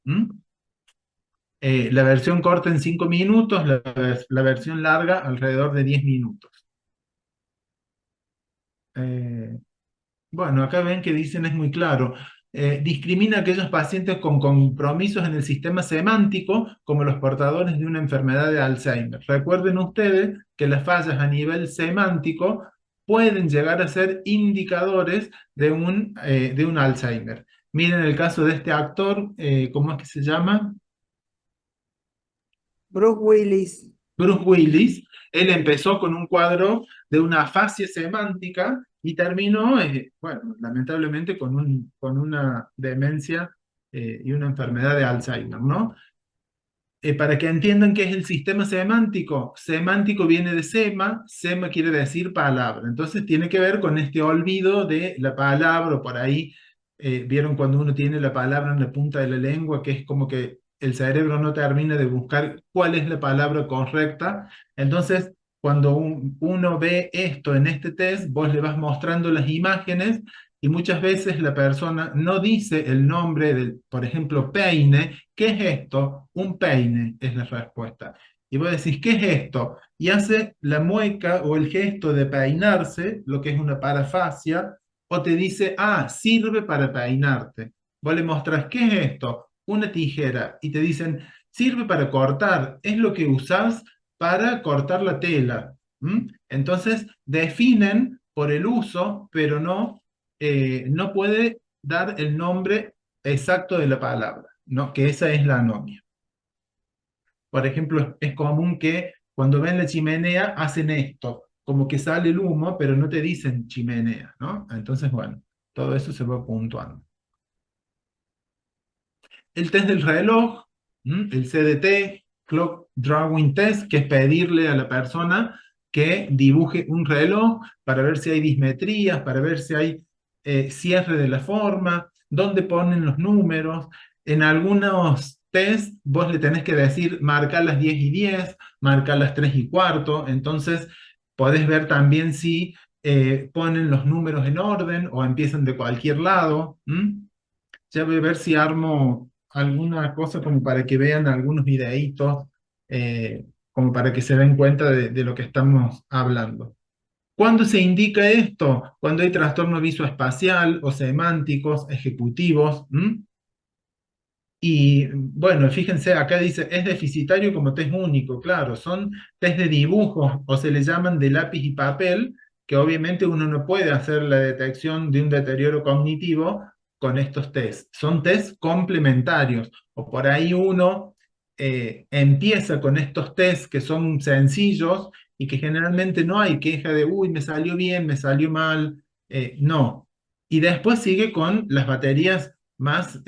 La versión corta en 5 minutos, la versión larga alrededor de 10 minutos. Eh, Bueno, acá ven que dicen es muy claro. Discrimina a aquellos pacientes con compromisos en el sistema semántico como los portadores de una enfermedad de Alzheimer. Recuerden ustedes que las fallas a nivel semántico pueden llegar a ser indicadores de un Alzheimer. Miren el caso de este actor, ¿cómo es que se llama? Bruce Willis. Bruce Willis. Él empezó con un cuadro de una afasia semántica y terminó, bueno, lamentablemente con una demencia y una enfermedad de Alzheimer, ¿no? Para que entiendan qué es el sistema semántico, semántico viene de sema quiere decir palabra, entonces tiene que ver con este olvido de la palabra, o por ahí, vieron cuando uno tiene la palabra en la punta de la lengua, que es como que el cerebro no termina de buscar cuál es la palabra correcta. Entonces, cuando uno ve esto en este test, vos le vas mostrando las imágenes y muchas veces la persona no dice el nombre del, por ejemplo, peine. ¿Qué es esto? Un peine es la respuesta. Y vos decís, ¿qué es esto? Y hace la mueca o el gesto de peinarse, lo que es una parafasia, o te dice, sirve para peinarte. Vos le mostrás, ¿qué es esto? Una tijera. Y te dicen, sirve para cortar, es lo que usás para cortar la tela. Entonces, definen por el uso, pero no puede dar el nombre exacto de la palabra, ¿no? Que esa es la anomia. Por ejemplo, es común que cuando ven la chimenea hacen esto, como que sale el humo, pero no te dicen chimenea, ¿no? Entonces, bueno, todo eso se va puntuando. El test del reloj, el CDT, Clock Drawing Test, que es pedirle a la persona que dibuje un reloj para ver si hay dismetrías, para ver si hay cierre de la forma, dónde ponen los números. En algunos test vos le tenés que decir marcar las 10:10, marcar las 3:15, entonces podés ver también si ponen los números en orden o empiezan de cualquier lado. ¿M? Ya voy a ver si armo alguna cosa como para que vean algunos videitos, como para que se den cuenta de lo que estamos hablando. ¿Cuándo se indica esto? Cuando hay trastorno visoespacial o semánticos ejecutivos. ¿M? Y bueno, fíjense, acá dice, es deficitario como test único, claro, son test de dibujos o se le llaman de lápiz y papel, que obviamente uno no puede hacer la detección de un deterioro cognitivo con estos test. Son test complementarios, o por ahí uno empieza con estos test que son sencillos y que generalmente no hay queja de, uy, me salió bien, me salió mal, no. Y después sigue con las baterías más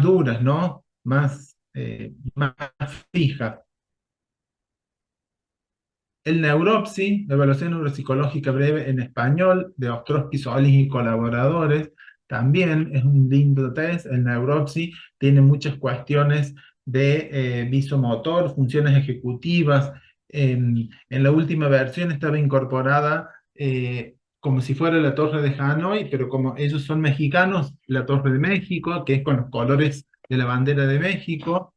duras, ¿no? Más fijas. El Neuropsy, la evaluación neuropsicológica breve en español, de Ostrowski, Solis y colaboradores, también es un lindo test. El Neuropsy tiene muchas cuestiones de visomotor, funciones ejecutivas. En la última versión estaba incorporada como si fuera la Torre de Hanoi, pero como ellos son mexicanos, la Torre de México, que es con los colores de la bandera de México.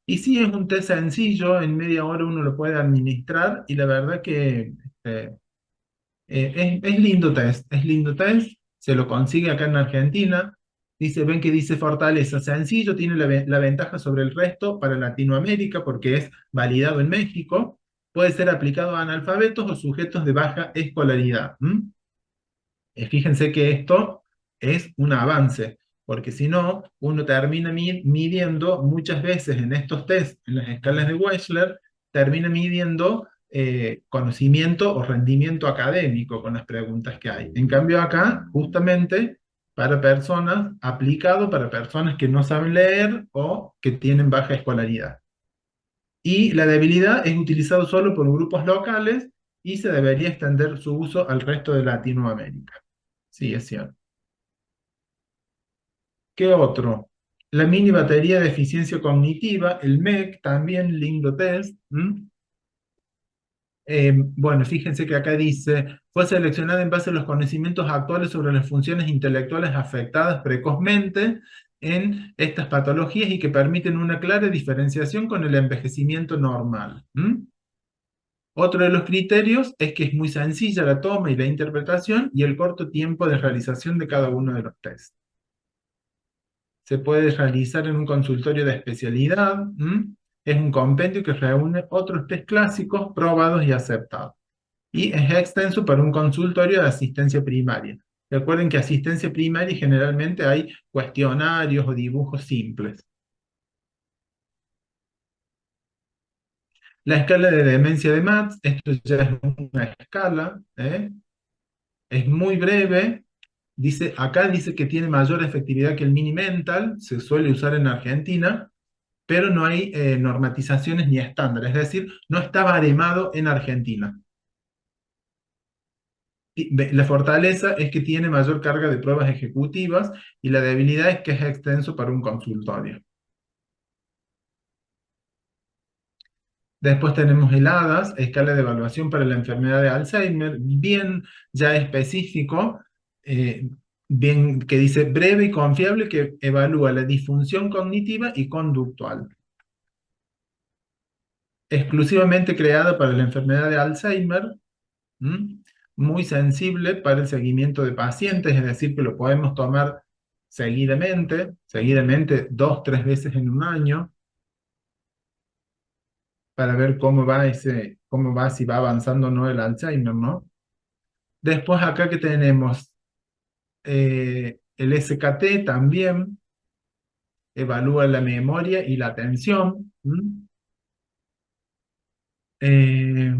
Y sí, es un test sencillo, en media hora uno lo puede administrar y la verdad que es lindo test, es lindo test, se lo consigue acá en Argentina. Dice, ven que dice fortaleza, sencillo, tiene la ventaja sobre el resto para Latinoamérica porque es validado en México, puede ser aplicado a analfabetos o sujetos de baja escolaridad. Fíjense que esto es un avance, porque si no, uno termina midiendo muchas veces en estos test, en las escalas de Wechsler, termina midiendo conocimiento o rendimiento académico con las preguntas que hay. En cambio acá, justamente, para personas, aplicado para personas que no saben leer o que tienen baja escolaridad. Y la debilidad es utilizado solo por grupos locales y se debería extender su uso al resto de Latinoamérica. Sí, es cierto. ¿Qué otro? La mini batería de eficiencia cognitiva, el MEC, también lindo test. Bueno, fíjense que acá dice, fue seleccionada en base a los conocimientos actuales sobre las funciones intelectuales afectadas precozmente en estas patologías y que permiten una clara diferenciación con el envejecimiento normal. Otro de los criterios es que es muy sencilla la toma y la interpretación y el corto tiempo de realización de cada uno de los tests. Se puede realizar en un consultorio de especialidad. Es un compendio que reúne otros test clásicos probados y aceptados. Y es extenso para un consultorio de asistencia primaria. Recuerden que asistencia primaria generalmente hay cuestionarios o dibujos simples. La escala de demencia de Matz, esto ya es una escala, es muy breve. Acá dice que tiene mayor efectividad que el Mini Mental, se suele usar en Argentina, pero no hay normatizaciones ni estándares, es decir, no está baremado en Argentina. La fortaleza es que tiene mayor carga de pruebas ejecutivas y la debilidad es que es extenso para un consultorio. Después tenemos el ADAS, escala de evaluación para la enfermedad de Alzheimer, bien ya específico, eh, bien que dice breve y confiable, que evalúa la disfunción cognitiva y conductual. Exclusivamente creada para la enfermedad de Alzheimer, muy sensible para el seguimiento de pacientes, es decir, que lo podemos tomar seguidamente 2, 3 veces en un año, para ver cómo va, si va avanzando o no el Alzheimer, ¿no? Después acá que tenemos el SKT también, evalúa la memoria y la atención. Eh,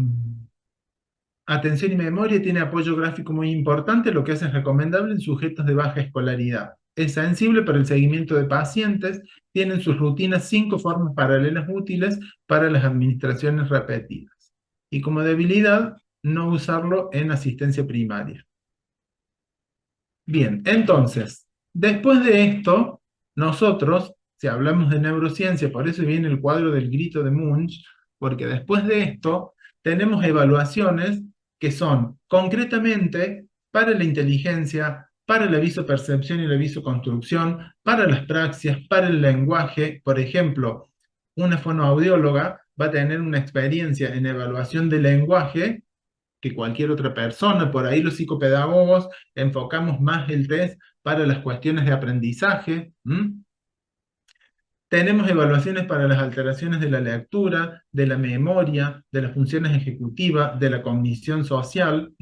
Atención y memoria tiene apoyo gráfico muy importante, lo que hace es recomendable en sujetos de baja escolaridad. Es sensible para el seguimiento de pacientes, tienen sus rutinas 5 formas paralelas útiles para las administraciones repetidas. y como debilidad, no usarlo en asistencia primaria. Bien, entonces, después de esto, nosotros, si hablamos de neurociencia, por eso viene el cuadro del grito de Munch, porque después de esto tenemos evaluaciones que son concretamente para la inteligencia, para la visopercepción y la visoconstrucción, para las praxias, para el lenguaje. Por ejemplo, una fonoaudióloga va a tener una experiencia en evaluación de lenguaje que cualquier otra persona. Por ahí los psicopedagogos enfocamos más el test para las cuestiones de aprendizaje. Tenemos evaluaciones para las alteraciones de la lectura, de la memoria, de las funciones ejecutivas, de la cognición social.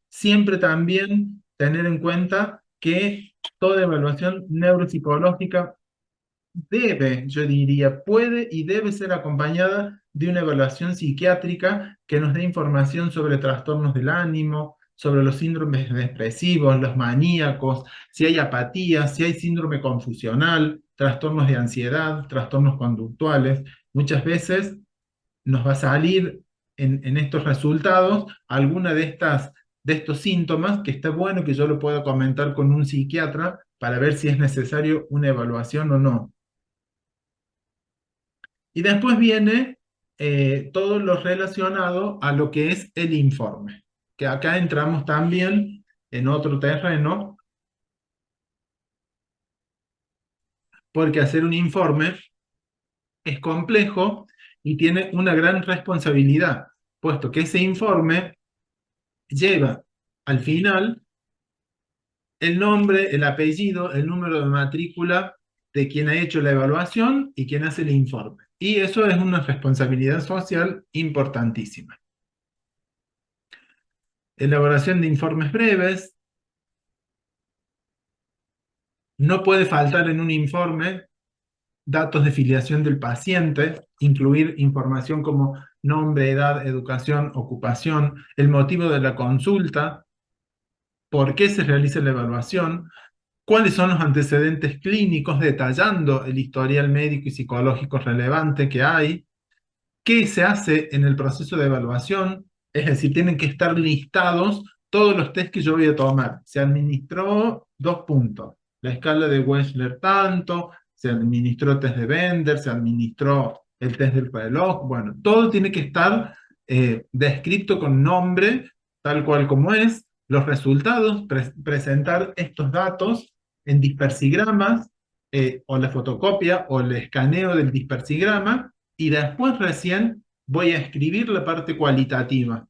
Siempre también tener en cuenta que toda evaluación neuropsicológica debe, yo diría, puede y debe ser acompañada de una evaluación psiquiátrica que nos dé información sobre trastornos del ánimo, sobre los síndromes depresivos, los maníacos, si hay apatía, si hay síndrome confusional, trastornos de ansiedad, trastornos conductuales. Muchas veces nos va a salir en estos resultados alguna de estos síntomas que está bueno que yo lo pueda comentar con un psiquiatra para ver si es necesario una evaluación o no. Y después viene todo lo relacionado a lo que es el informe, que acá entramos también en otro terreno, porque hacer un informe es complejo y tiene una gran responsabilidad, puesto que ese informe lleva al final el nombre, el apellido, el número de matrícula de quien ha hecho la evaluación y quien hace el informe. Y eso es una responsabilidad social importantísima. Elaboración de informes breves. No puede faltar en un informe datos de filiación del paciente, incluir información como nombre, edad, educación, ocupación, el motivo de la consulta, por qué se realiza la evaluación, cuáles son los antecedentes clínicos, detallando el historial médico y psicológico relevante que hay, qué se hace en el proceso de evaluación, es decir, tienen que estar listados todos los test que yo voy a tomar. Se administró 2 puntos, la escala de Wechsler tanto, se administró test de Bender, se administró el test del reloj, bueno, todo tiene que estar descrito con nombre, tal cual como es, los resultados, presentar estos datos en dispersigramas, o la fotocopia o el escaneo del dispersigrama, y después recién voy a escribir la parte cualitativa.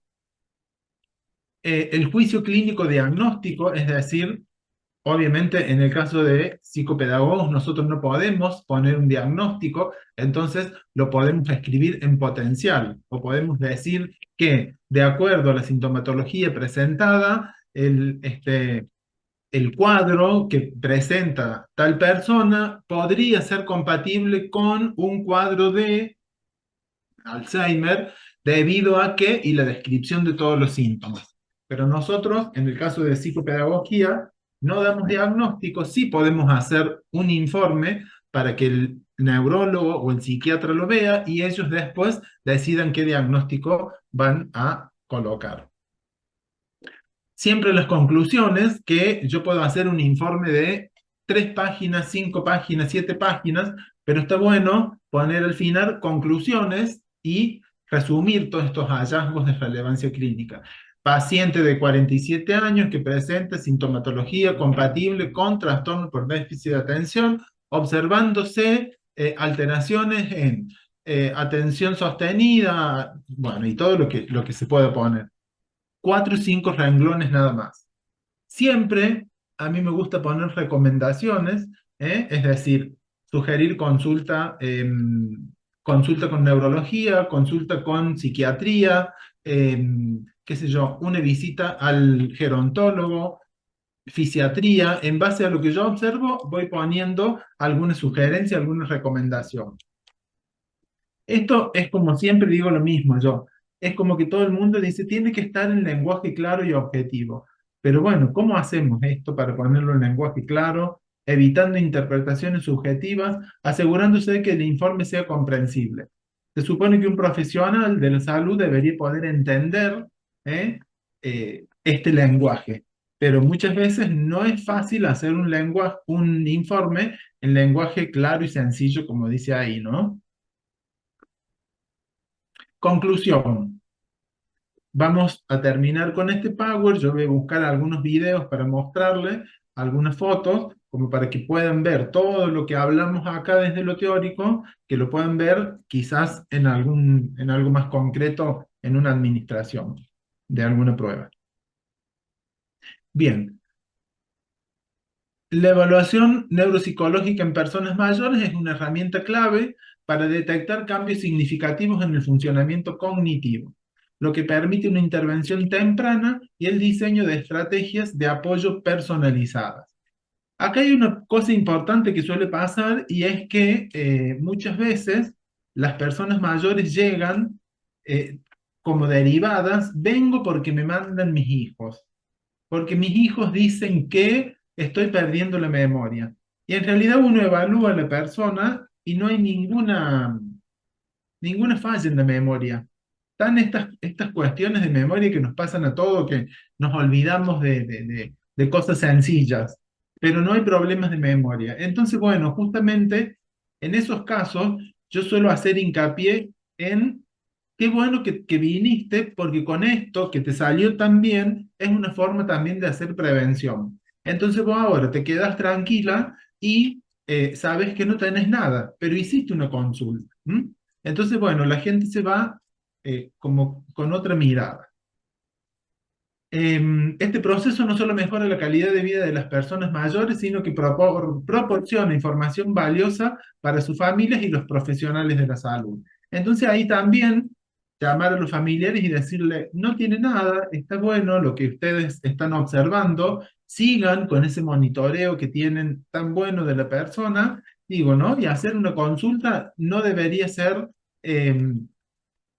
El juicio clínico diagnóstico, es decir, obviamente en el caso de psicopedagogos nosotros no podemos poner un diagnóstico, entonces lo podemos escribir en potencial, o podemos decir que de acuerdo a la sintomatología presentada, el cuadro que presenta tal persona podría ser compatible con un cuadro de Alzheimer debido a que, y la descripción de todos los síntomas. Pero nosotros, en el caso de psicopedagogía, no damos diagnóstico, sí podemos hacer un informe para que el neurólogo o el psiquiatra lo vea y ellos después decidan qué diagnóstico van a colocar. Siempre las conclusiones, que yo puedo hacer un informe de 3 páginas, 5 páginas, 7 páginas, pero está bueno poner al final conclusiones y resumir todos estos hallazgos de relevancia clínica. Paciente de 47 años que presenta sintomatología compatible con trastorno por déficit de atención, observándose alteraciones en atención sostenida, bueno, y todo lo que se puede poner. 4 o 5 renglones nada más. Siempre a mí me gusta poner recomendaciones, es decir, sugerir consulta, consulta con neurología, consulta con psiquiatría, qué sé yo, una visita al gerontólogo, fisiatría. En base a lo que yo observo, voy poniendo alguna sugerencia, alguna recomendación. Esto es como siempre digo lo mismo yo. Es como que todo el mundo dice, tiene que estar en lenguaje claro y objetivo. Pero bueno, ¿cómo hacemos esto para ponerlo en lenguaje claro, evitando interpretaciones subjetivas, asegurándose de que el informe sea comprensible? Se supone que un profesional de la salud debería poder entender ¿eh? Este lenguaje, pero muchas veces no es fácil hacer un lenguaje, un informe en lenguaje claro y sencillo, como dice ahí, ¿no? Conclusión. Vamos a terminar con este Power. Yo voy a buscar algunos videos para mostrarles, algunas fotos, como para que puedan ver todo lo que hablamos acá desde lo teórico, que lo puedan ver quizás en algo más concreto en una administración de alguna prueba. Bien, la evaluación neuropsicológica en personas mayores es una herramienta clave para detectar cambios significativos en el funcionamiento cognitivo, lo que permite una intervención temprana y el diseño de estrategias de apoyo personalizadas. Acá hay una cosa importante que suele pasar y es que muchas veces las personas mayores llegan como derivadas, vengo porque me mandan mis hijos, porque mis hijos dicen que estoy perdiendo la memoria. Y en realidad uno evalúa a la persona y no hay ninguna falla en la memoria. Están estas cuestiones de memoria que nos pasan a todos, que nos olvidamos de cosas sencillas, pero no hay problemas de memoria. Entonces, bueno, justamente en esos casos yo suelo hacer hincapié en qué bueno que viniste, porque con esto que te salió tan bien, es una forma también de hacer prevención. Entonces vos ahora te quedas tranquila y sabes que no tenés nada, pero hiciste una consulta. ¿M? Entonces, bueno, la gente se va como con otra mirada. Este proceso no solo mejora la calidad de vida de las personas mayores, sino que proporciona información valiosa para sus familias y los profesionales de la salud. Entonces ahí también llamar a los familiares y decirle, no tiene nada, está bueno lo que ustedes están observando, sigan con ese monitoreo que tienen tan bueno de la persona, digo, ¿no? Y hacer una consulta no debería ser...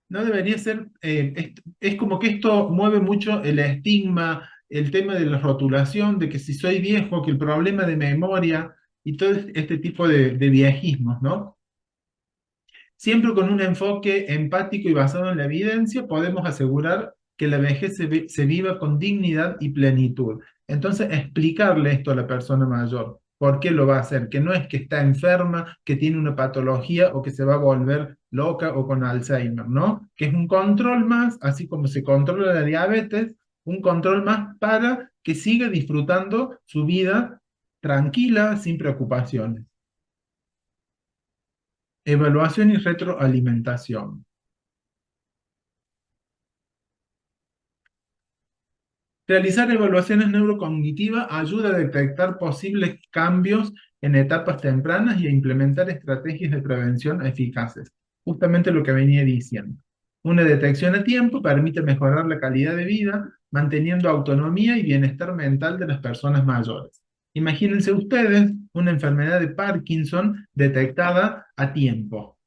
no debería ser, es como que esto mueve mucho el estigma, el tema de la rotulación, de que si soy viejo, que el problema de memoria y todo este tipo de viejismos, ¿no? Siempre con un enfoque empático y basado en la evidencia, podemos asegurar que la vejez se viva con dignidad y plenitud. Entonces, explicarle esto a la persona mayor. ¿Por qué lo va a hacer? Que no es que está enferma, que tiene una patología o que se va a volver loca o con Alzheimer, ¿no? Que es un control más, así como se controla la diabetes, un control más para que siga disfrutando su vida tranquila, sin preocupaciones. Evaluación y retroalimentación. Realizar evaluaciones neurocognitivas ayuda a detectar posibles cambios en etapas tempranas y a implementar estrategias de prevención eficaces. Justamente lo que venía diciendo. Una detección a tiempo permite mejorar la calidad de vida, manteniendo autonomía y bienestar mental de las personas mayores. Imagínense ustedes una enfermedad de Parkinson detectada a tiempo.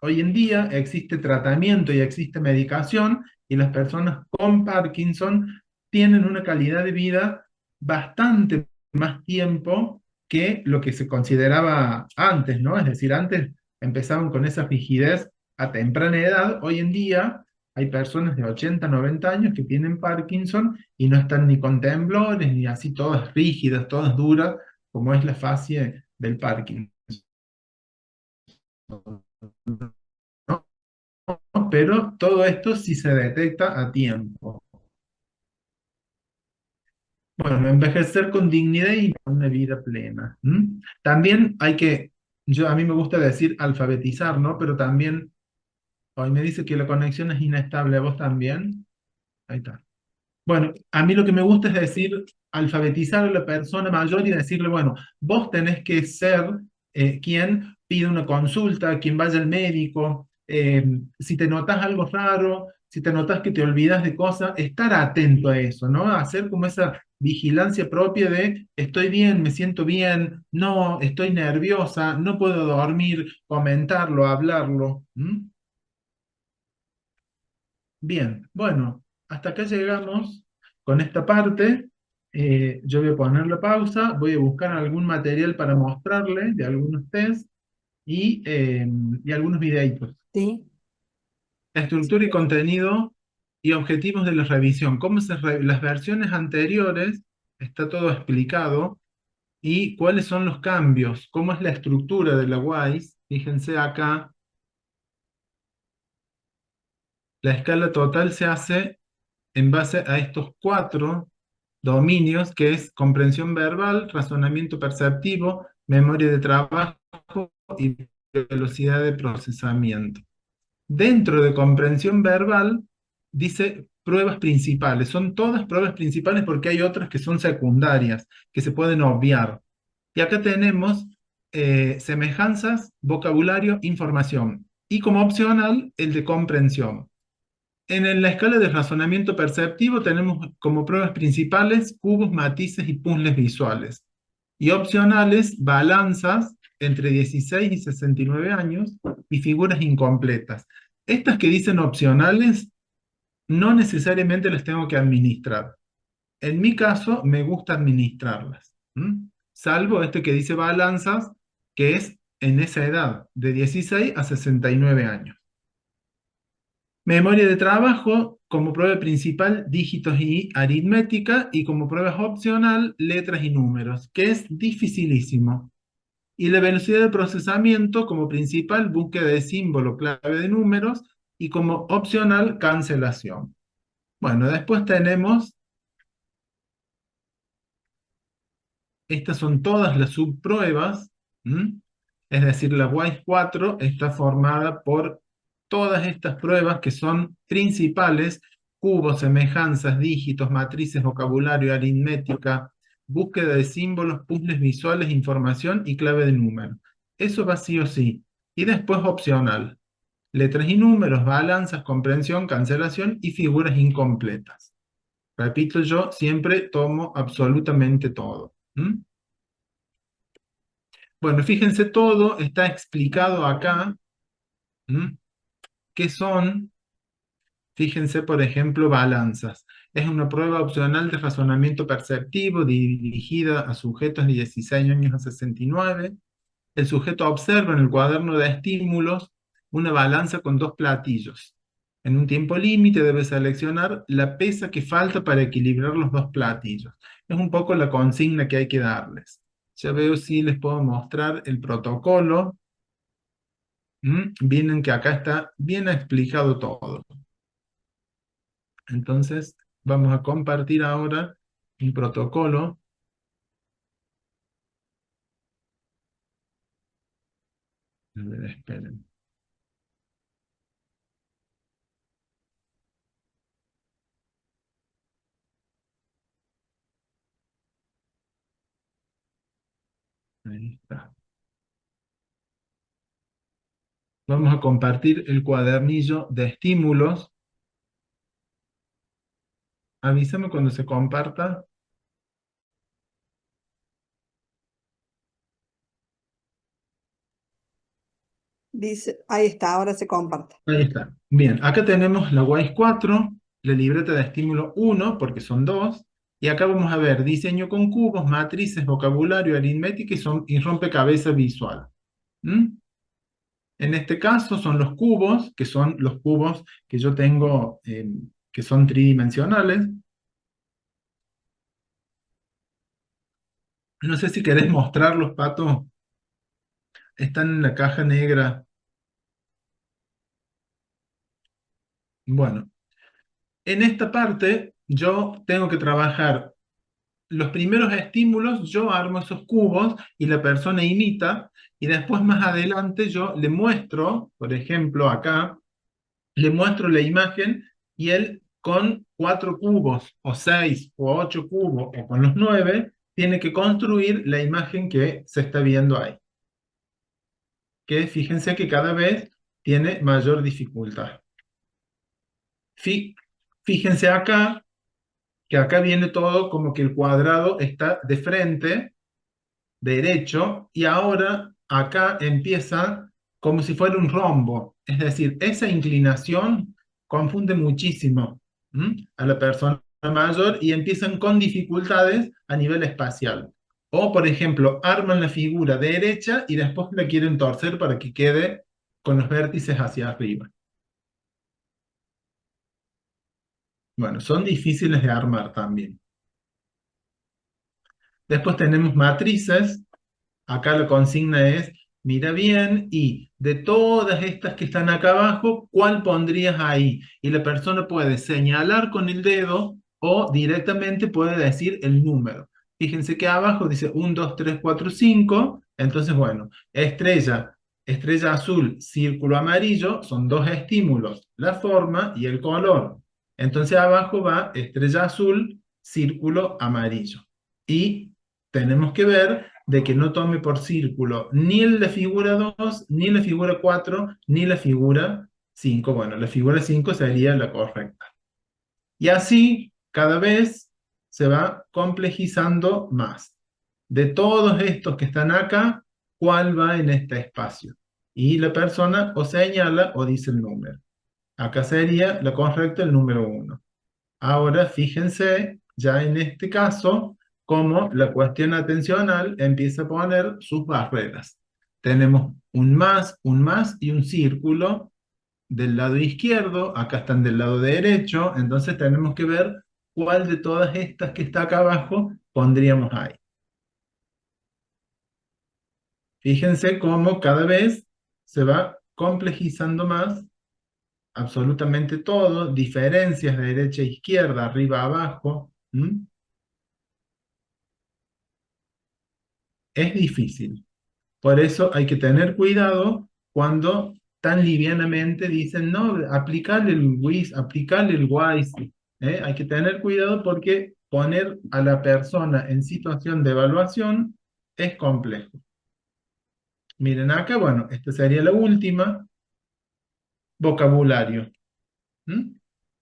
Hoy en día existe tratamiento y existe medicación y las personas con Parkinson tienen una calidad de vida bastante más tiempo que lo que se consideraba antes, ¿no? Es decir, antes empezaban con esa rigidez a temprana edad, hoy en día hay personas de 80, 90 años que tienen Parkinson y no están ni con temblores, ni así todas rígidas, todas duras, como es la fase del Parkinson, ¿no? Pero todo esto sí se detecta a tiempo. Bueno, envejecer con dignidad y una vida plena. ¿M? También hay que, a mí me gusta decir alfabetizar, ¿no? Pero también, hoy me dice que la conexión es inestable, ¿a vos también? Ahí está. Bueno, a mí lo que me gusta es decir, alfabetizar a la persona mayor y decirle, bueno, vos tenés que ser quien pide una consulta, quien vaya al médico, si te notas algo raro, si te notas que te olvidas de cosas, estar atento a eso, ¿no? Hacer como esa vigilancia propia de estoy bien, me siento bien, no, estoy nerviosa, no puedo dormir, comentarlo, hablarlo. ¿M? Bien, bueno, hasta acá llegamos con esta parte. Yo voy a poner la pausa, voy a buscar algún material para mostrarle de algunos test y algunos videitos. Sí, Estructura y contenido y objetivos de la revisión. Las versiones anteriores, está todo explicado, y cuáles son los cambios, cómo es la estructura de la WISE. Fíjense acá, la escala total se hace en base a estos cuatro dominios, que es comprensión verbal, razonamiento perceptivo, memoria de trabajo y velocidad de procesamiento. Dentro de comprensión verbal, dice pruebas principales. Son todas pruebas principales porque hay otras que son secundarias, que se pueden obviar. Y acá tenemos semejanzas, vocabulario, información. Y como opcional, el de comprensión. La escala de razonamiento perceptivo tenemos como pruebas principales cubos, matices y puzzles visuales. Y opcionales, balanzas entre 16 y 69 años y figuras incompletas. Estas que dicen opcionales, no necesariamente las tengo que administrar. En mi caso, me gusta administrarlas. Salvo este que dice balanzas, que es en esa edad, de 16 a 69 años. Memoria de trabajo, como prueba principal, dígitos y aritmética, y como prueba opcional, letras y números, que es dificilísimo. Y la velocidad de procesamiento, como principal, búsqueda de símbolo, clave de números, y como opcional, cancelación. Bueno, después tenemos, estas son todas las subpruebas. ¿m? Es decir, la WISE 4 está formada por todas estas pruebas que son principales: cubos, semejanzas, dígitos, matrices, vocabulario, aritmética, búsqueda de símbolos, puzzles visuales, información y clave de número. Eso va sí o sí. Y después opcional: letras y números, balanzas, comprensión, cancelación y figuras incompletas. Repito, yo siempre tomo absolutamente todo. Bueno, fíjense, todo está explicado acá. ¿m? ¿Qué son? Fíjense, por ejemplo, balanzas. Es una prueba opcional de razonamiento perceptivo dirigida a sujetos de 16 años a 69. El sujeto observa en el cuaderno de estímulos una balanza con dos platillos. En un tiempo límite debe seleccionar la pesa que falta para equilibrar los dos platillos. Es un poco la consigna que hay que darles. Ya veo si les puedo mostrar el protocolo. Vienen que acá está bien explicado todo. Entonces, vamos a compartir ahora un protocolo. A ver, esperen. Ahí está. Vamos a compartir el cuadernillo de estímulos. Avísame cuando se comparta. dice, ahí está, ahora se comparte. Ahí está. Bien, acá tenemos la WISE 4, la libreta de estímulo 1, porque son dos. Y acá vamos a ver diseño con cubos, matrices, vocabulario, aritmética y rompecabezas visual. ¿Mm? En este caso son los cubos, que son los cubos que yo tengo, que son tridimensionales. No sé si querés mostrarlos, Pato. Están en la caja negra. Bueno, en esta parte yo tengo que trabajar los primeros estímulos. Yo armo esos cubos y la persona imita, y después más adelante yo le muestro, por ejemplo acá, le muestro la imagen, y él con 4 cubos o 6 o 8 cubos o con los 9 tiene que construir la imagen que se está viendo ahí, que fíjense que cada vez tiene mayor dificultad. Fí- Fíjense acá, que acá viene todo como que el cuadrado está de frente, derecho, y ahora acá empieza como si fuera un rombo. Es decir, esa inclinación confunde muchísimo a la persona mayor, y empiezan con dificultades a nivel espacial. O, por ejemplo, arman la figura derecha y después la quieren torcer para que quede con los vértices hacia arriba. Bueno, son difíciles de armar también. Después tenemos matrices. Acá la consigna es, mira bien y de todas estas que están acá abajo, ¿cuál pondrías ahí? Y la persona puede señalar con el dedo o directamente puede decir el número. Fíjense que abajo dice 1, 2, 3, 4, 5. Entonces, bueno, estrella, estrella azul, círculo amarillo, son dos estímulos, la forma y el color. Entonces abajo va estrella azul, círculo amarillo. Y tenemos que ver de que no tome por círculo ni la figura 2 ni la figura 4 ni la figura 5. Bueno, la figura 5 sería la correcta. Y así, cada vez se va complejizando más. De todos estos que están acá, ¿cuál va en este espacio? Y la persona o señala o dice el número. Acá sería la correcta el número 1. Ahora fíjense ya en este caso cómo la cuestión atencional empieza a poner sus barreras. Tenemos un más y un círculo del lado izquierdo, acá están del lado derecho, entonces tenemos que ver cuál de todas estas que está acá abajo pondríamos ahí. Fíjense cómo cada vez se va complejizando más absolutamente todo, diferencias de derecha a izquierda, arriba a abajo. Es difícil. Por eso hay que tener cuidado cuando tan livianamente dicen, no, aplicarle el WIS, aplicarle el WISE. Hay que tener cuidado porque poner a la persona en situación de evaluación es complejo. Miren acá, bueno, esta sería la última, vocabulario. ¿Mm?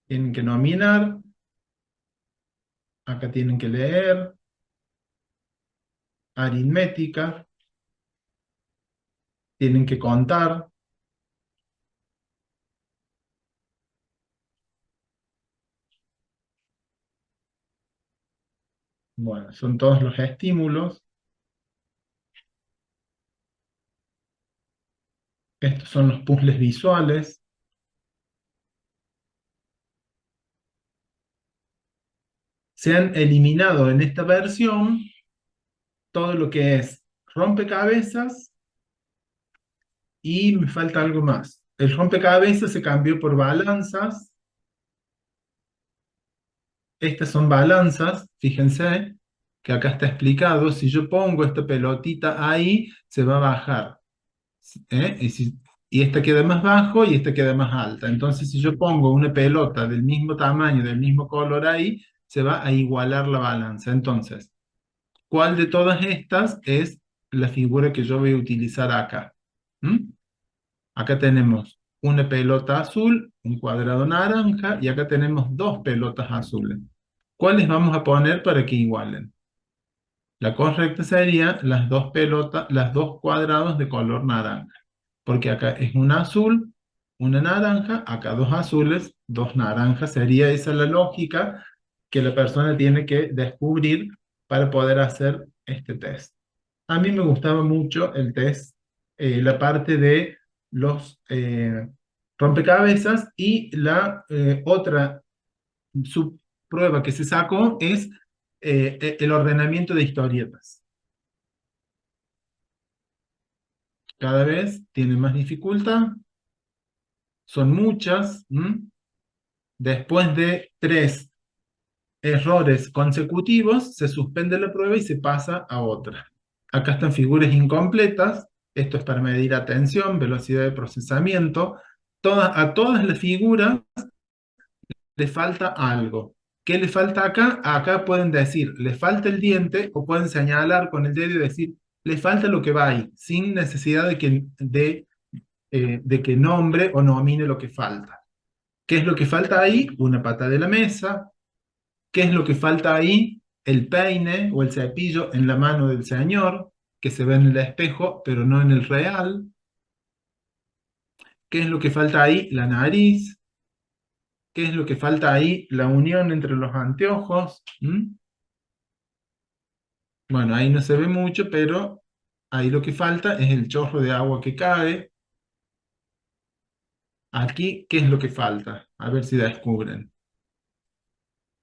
Tienen que nominar, acá tienen que leer, aritmética, tienen que contar. Bueno, son todos los estímulos. Estos son los puzzles visuales. Se han eliminado en esta versión todo lo que es rompecabezas y me falta algo más. El rompecabezas se cambió por balanzas. Estas son balanzas, fíjense que acá está explicado. Si yo pongo esta pelotita ahí, se va a bajar. Y esta queda más bajo y esta queda más alta. Entonces, si yo pongo una pelota del mismo tamaño, del mismo color ahí, se va a igualar la balanza. Entonces, ¿cuál de todas estas es la figura que yo voy a utilizar acá? ¿Mm? Acá tenemos una pelota azul, un cuadrado naranja y acá tenemos dos pelotas azules. ¿Cuáles vamos a poner para que igualen? La correcta sería las dos pelotas, las dos cuadrados de color naranja, porque acá es una azul, una naranja, acá dos azules, dos naranjas. Sería esa la lógica que la persona tiene que descubrir para poder hacer este test. A mí me gustaba mucho el test, la parte de los rompecabezas y la otra subprueba que se sacó es el ordenamiento de historietas. Cada vez tiene más dificultad, son muchas. Después de 3 errores consecutivos, se suspende la prueba y se pasa a otra. Acá están figuras incompletas. Esto es para medir atención, velocidad de procesamiento. A todas las figuras le falta algo. ¿Qué le falta acá? Acá pueden decir, le falta el diente, o pueden señalar con el dedo y decir, le falta lo que va ahí, sin necesidad de que nombre o nomine lo que falta. ¿Qué es lo que falta ahí? Una pata de la mesa. ¿Qué es lo que falta ahí? El peine o el cepillo en la mano del señor, que se ve en el espejo, pero no en el real. ¿Qué es lo que falta ahí? La nariz. ¿Qué es lo que falta ahí? La unión entre los anteojos. Bueno, ahí no se ve mucho, pero ahí lo que falta es el chorro de agua que cae. Aquí, ¿qué es lo que falta? A ver si descubren.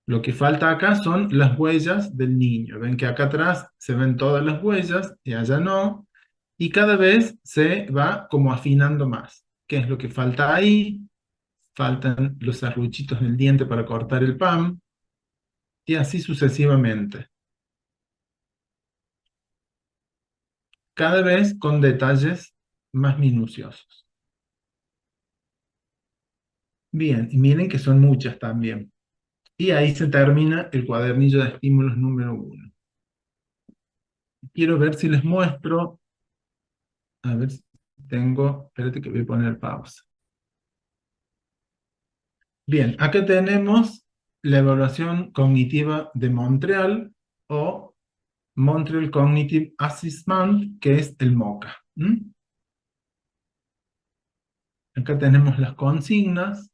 Lo que falta acá son las huellas del niño. Ven que acá atrás se ven todas las huellas y allá no. Y cada vez se va como afinando más. ¿Qué es lo que falta ahí? Faltan los serruchitos del diente para cortar el pan y así sucesivamente. Cada vez con detalles más minuciosos. Bien, y miren que son muchas también. Y ahí se termina el cuadernillo de estímulos número 1. Quiero ver si les muestro. A ver si tengo. Espérate que voy a poner pausa. Bien, acá tenemos la evaluación cognitiva de Montreal o Montreal Cognitive Assessment, que es el MOCA. Acá tenemos las consignas,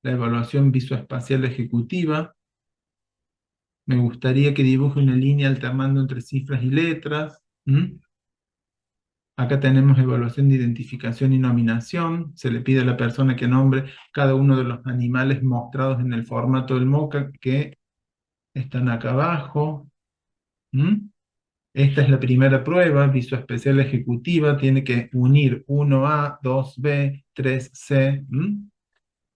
la evaluación visoespacial ejecutiva. Me gustaría que dibuje una línea alternando entre cifras y letras. Acá tenemos evaluación de identificación y nominación. Se le pide a la persona que nombre cada uno de los animales mostrados en el formato del MOCA que están acá abajo. ¿Mm? Esta es la primera prueba, visoespacial ejecutiva. Tiene que unir 1A, 2B, 3C.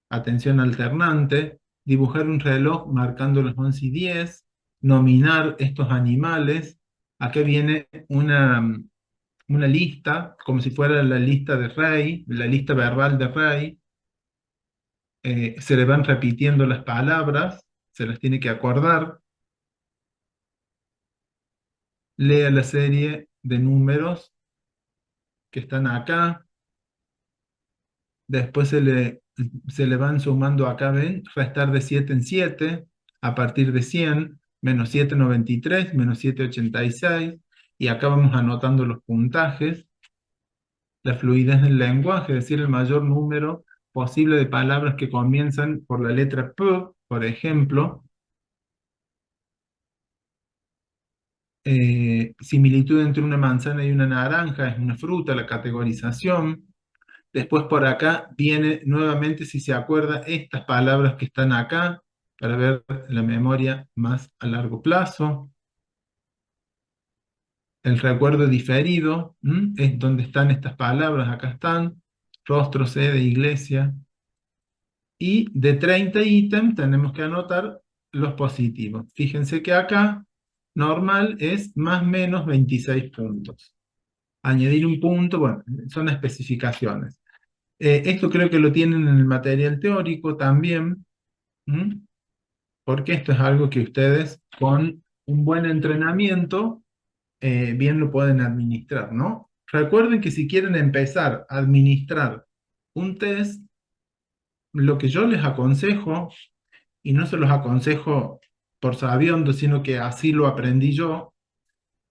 Atención alternante. Dibujar un reloj marcando los 11 y 10. Nominar estos animales. Acá viene una lista, como si fuera la lista de Rey, la lista verbal de Rey. Se le van repitiendo las palabras, se las tiene que acordar. Lea la serie de números que están acá. Después se le van sumando acá, ¿ven? Restar de 7 en 7, a partir de 100, menos 793, menos 786. Y acá vamos anotando los puntajes. La fluidez del lenguaje, es decir, el mayor número posible de palabras que comienzan por la letra P, por ejemplo. Similitud entre una manzana y una naranja, es una fruta, la categorización. Después por acá viene nuevamente, si se acuerda, estas palabras que están acá, para ver la memoria más a largo plazo. El recuerdo diferido, es donde están estas palabras, acá están. Rostro, sede, iglesia. Y de 30 ítems tenemos que anotar los positivos. Fíjense que acá normal es más o menos 26 puntos. Añadir un punto, bueno, son especificaciones. Esto creo que lo tienen en el material teórico también, ¿m? Porque esto es algo que ustedes con un buen entrenamiento bien lo pueden administrar, ¿no? Recuerden que si quieren empezar a administrar un test, lo que yo les aconsejo, y no se los aconsejo por sabiondo, sino que así lo aprendí yo,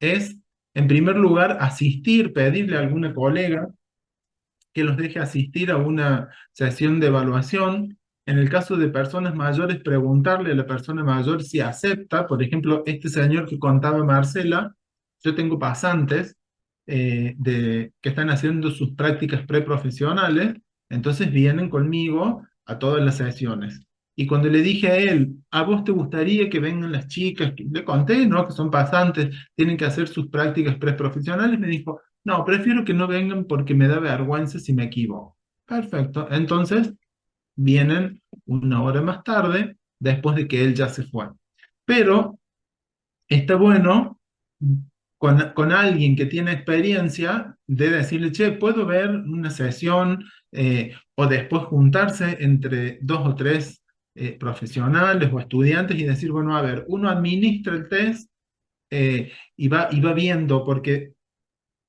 es, en primer lugar, asistir, pedirle a alguna colega que los deje asistir a una sesión de evaluación. En el caso de personas mayores, preguntarle a la persona mayor si acepta. Por ejemplo, este señor que contaba Marcela, yo tengo pasantes que están haciendo sus prácticas preprofesionales, entonces vienen conmigo a todas las sesiones. Y cuando le dije a él, ¿a vos te gustaría que vengan las chicas? Le conté, ¿no? Que son pasantes, tienen que hacer sus prácticas preprofesionales. Me dijo, no, prefiero que no vengan porque me da vergüenza si me equivoco. Perfecto. Entonces, vienen una hora más tarde, después de que él ya se fue. Pero está bueno con alguien que tiene experiencia de decirle, che, ¿puedo ver una sesión? O después juntarse entre dos o tres profesionales o estudiantes y decir, bueno, a ver, uno administra el test y va viendo, porque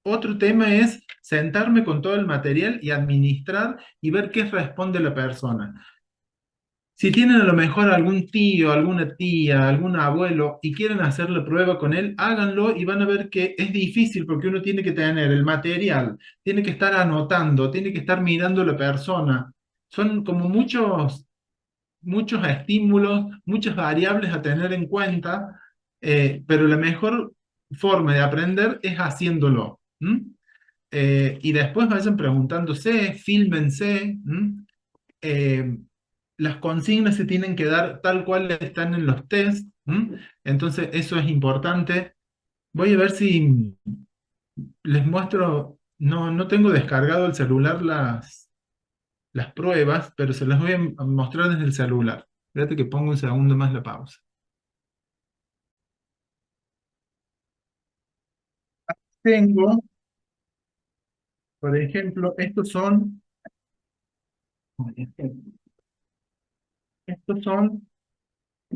otro tema es sentarme con todo el material y administrar y ver qué responde la persona. Si tienen a lo mejor algún tío, alguna tía, algún abuelo y quieren hacer la prueba con él, háganlo y van a ver que es difícil porque uno tiene que tener el material, tiene que estar anotando, tiene que estar mirando a la persona. Son como muchos estímulos, muchas variables a tener en cuenta, pero la mejor forma de aprender es haciéndolo. Y después vayan preguntándose, fílmense. Eh, las consignas se tienen que dar tal cual están en los test. Entonces, eso es importante. Voy a ver si les muestro. No, no tengo descargado el celular las pruebas, pero se las voy a mostrar desde el celular. Espérate que pongo un segundo más la pausa. Tengo, por ejemplo, estos son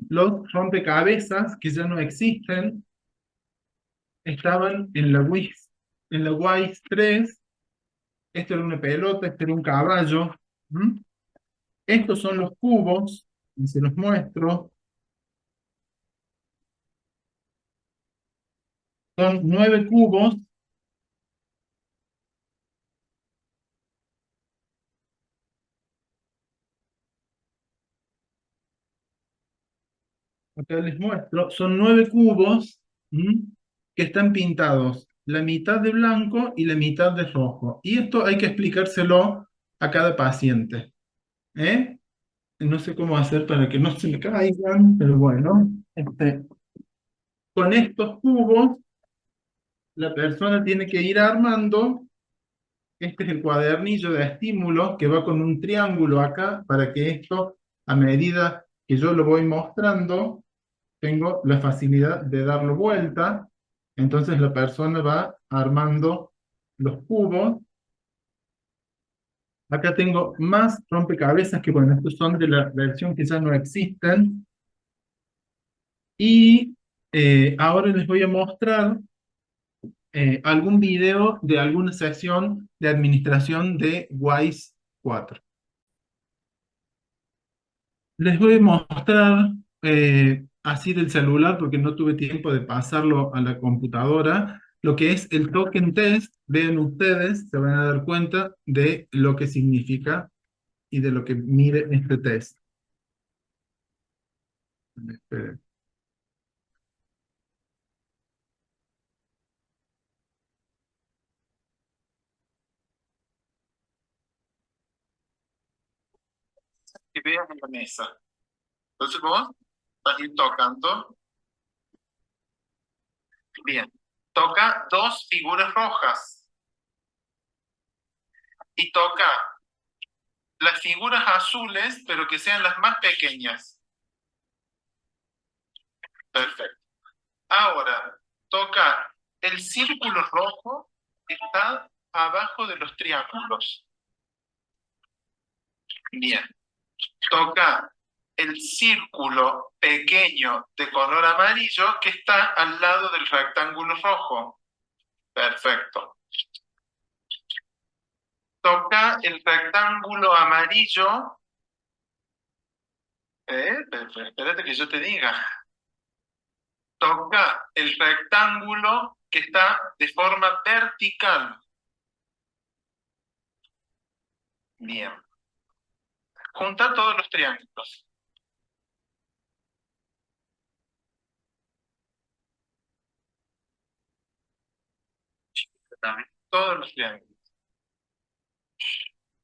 los rompecabezas que ya no existen, estaban en la WIS 3. Esto era una pelota, este era un caballo. ¿Mm? Estos son los cubos, y se los muestro. Son 9 cubos. Acá les muestro. Son 9 cubos, ¿m? Que están pintados la mitad de blanco y la mitad de rojo. Y esto hay que explicárselo a cada paciente. ¿Eh? No sé cómo hacer para que no se me caigan, pero bueno. Con estos cubos, la persona tiene que ir armando. Este es el cuadernillo de estímulos que va con un triángulo acá para que esto, a medida que yo lo voy mostrando, tengo la facilidad de darlo vuelta. Entonces la persona va armando los cubos. Acá tengo más rompecabezas que, bueno, estos son de la versión que ya no existen. Y ahora les voy a mostrar algún video de alguna sesión de administración de WISE 4. Les voy a mostrar así del celular, porque no tuve tiempo de pasarlo a la computadora, lo que es el token test. Vean ustedes, se van a dar cuenta de lo que significa y de lo que mide este test. Esperen. Que vean en la mesa. Entonces vos vas a ir tocando. Bien. Toca dos figuras rojas y toca las figuras azules, pero que sean las más pequeñas. Perfecto. Ahora, toca el círculo rojo que está abajo de los triángulos. Bien. Toca el círculo pequeño de color amarillo que está al lado del rectángulo rojo. Perfecto. Toca el rectángulo amarillo. Espérate que yo te diga. Toca el rectángulo que está de forma vertical. Bien. Junta todos los triángulos. Todos los triángulos.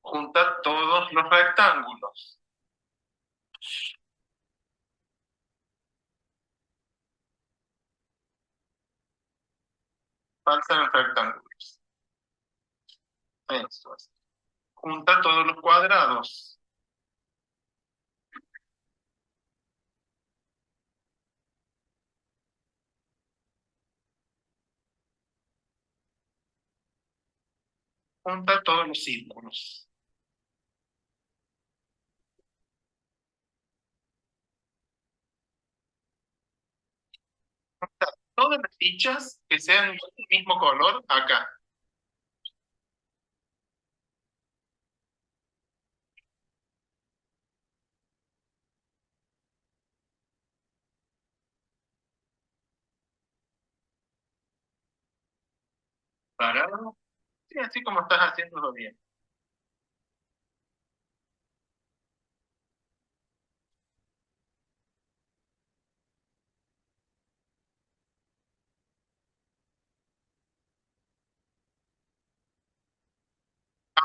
Junta todos los rectángulos. Faltan rectángulos. Eso es. Junta todos los cuadrados. Junta todos los círculos. Todas las fichas que sean del mismo color acá. Parado. Sí, así como estás haciéndolo bien.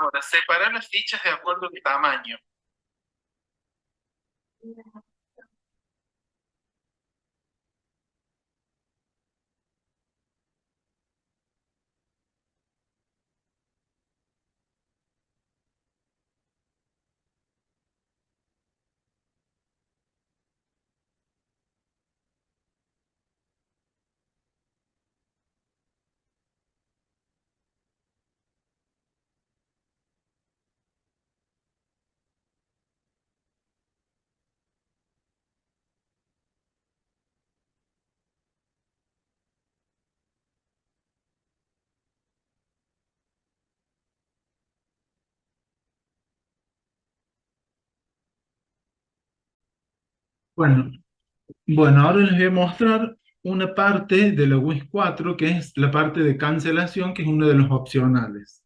Ahora, separar las fichas de acuerdo al tamaño. Bueno, bueno, ahora les voy a mostrar una parte de la WIS 4, que es la parte de cancelación, que es uno de los opcionales.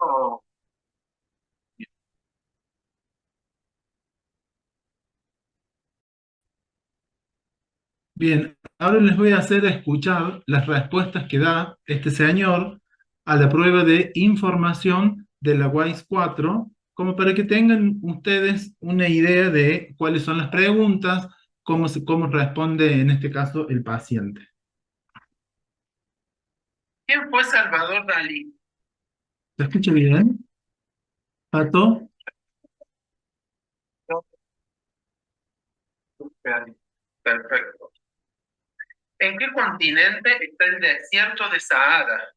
Oh. Bien, ahora les voy a hacer escuchar las respuestas que da este señor a la prueba de información de la WISE 4, como para que tengan ustedes una idea de cuáles son las preguntas, cómo responde en este caso el paciente. ¿Quién fue Salvador Dalí? ¿Se escucha bien, Pato? Perfecto. ¿En qué continente está el desierto de Sahara?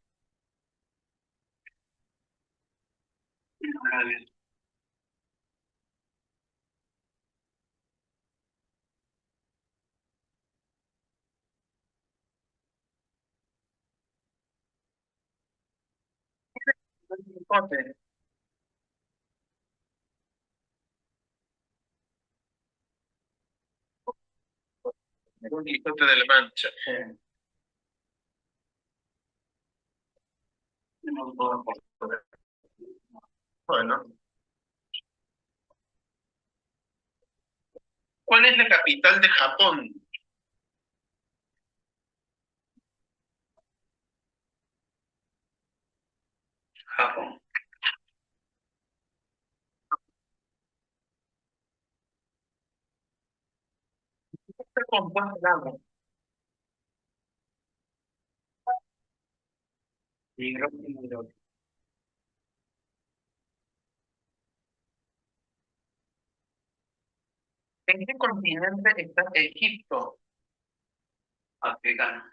Un Quijote de la Mancha. Bueno, ¿cuál es la capital de Japón? Japón. Está compuesta de agua. Hidrógeno y helio. ¿En qué continente está Egipto? Africano.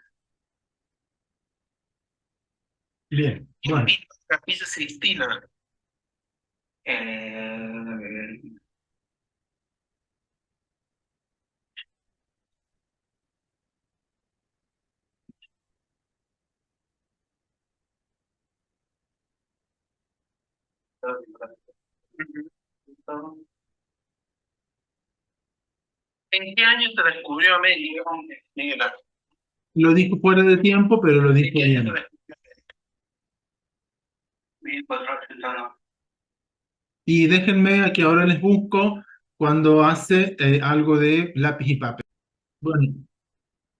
Bien, bueno. Capilla Sistina. Eh, ¿En qué año se descubrió América? Miguel Ángel. Lo dijo fuera de tiempo, pero lo dijo bien. 1400. Y déjenme que ahora les busco cuando hace algo de lápiz y papel. Bueno,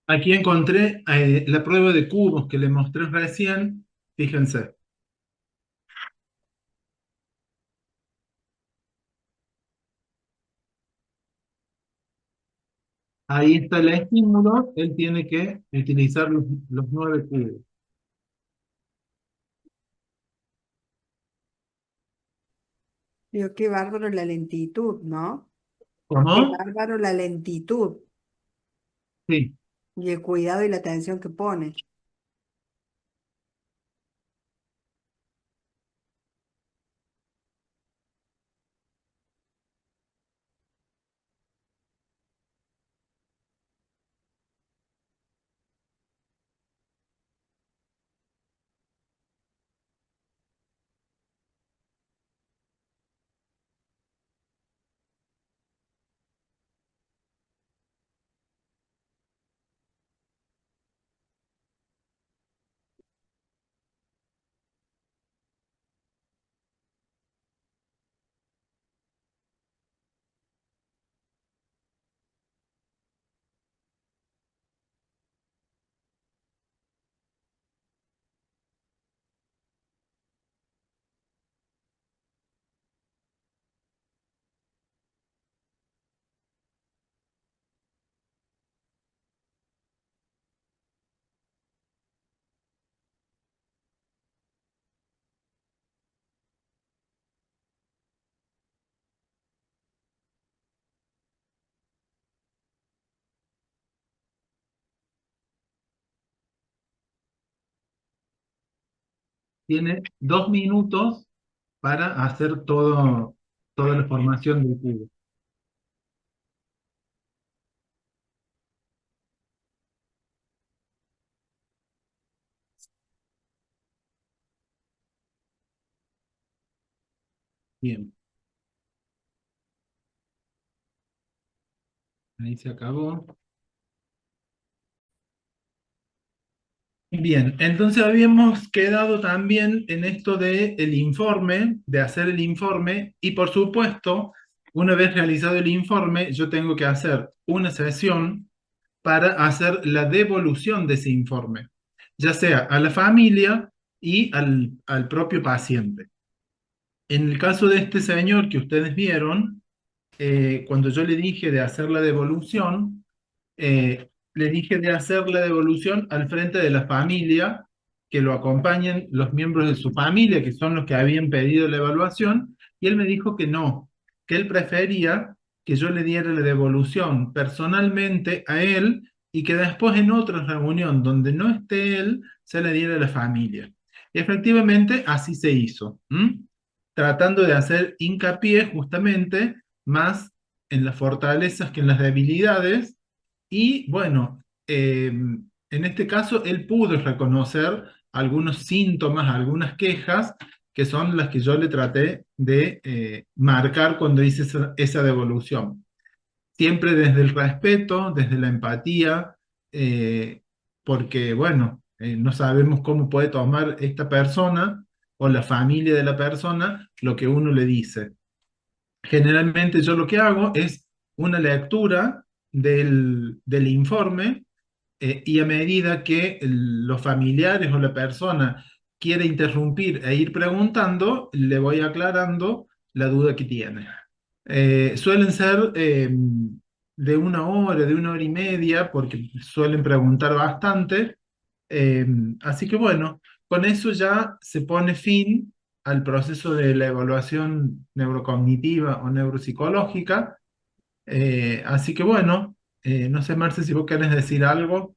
aquí encontré la prueba de cubos que les mostré recién. Fíjense, ahí está el estímulo. Él tiene que utilizar los 9 cubos. Digo, qué bárbaro la lentitud, ¿no? Qué ¿Cómo? bárbaro la lentitud Sí. y el cuidado y la atención que pone. tiene 2 minutos para hacer toda la formación del cubo. Bien, ahí se acabó. Bien, entonces habíamos quedado también en esto de el informe, de hacer el informe, y por supuesto, una vez realizado el informe, yo tengo que hacer una sesión para hacer la devolución de ese informe, ya sea a la familia y al propio paciente. En el caso de este señor que ustedes vieron, cuando yo le dije de hacer la devolución, le dije de hacer la devolución al frente de la familia, que lo acompañen los miembros de su familia, que son los que habían pedido la evaluación, y él me dijo que no, que él prefería que yo le diera la devolución personalmente a él y que después en otra reunión donde no esté él, se le diera a la familia. Y efectivamente así se hizo, tratando de hacer hincapié justamente más en las fortalezas que en las debilidades y bueno, en este caso él pudo reconocer algunos síntomas, algunas quejas, que son las que yo le traté de marcar cuando hice esa devolución. Siempre desde el respeto, desde la empatía, eh, porque bueno, no sabemos cómo puede tomar esta persona o la familia de la persona lo que uno le dice. Generalmente yo lo que hago es una lectura del informe y a medida que los familiares o la persona quiere interrumpir e ir preguntando, le voy aclarando la duda que tiene. Suelen ser de 1 hora y media, porque suelen preguntar bastante. Eh, Así que bueno, con eso ya se pone fin al proceso de la evaluación neurocognitiva o neuropsicológica. Así que bueno, no sé, Marce, si vos querés decir algo.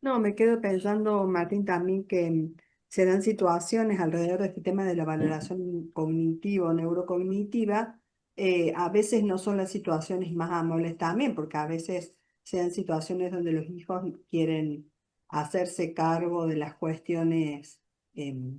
No, me quedo pensando, Martín, también que se dan situaciones alrededor de este tema de la valoración cognitiva, neurocognitiva. A veces no son las situaciones más amables también, porque a veces se dan situaciones donde los hijos quieren hacerse cargo de las cuestiones em,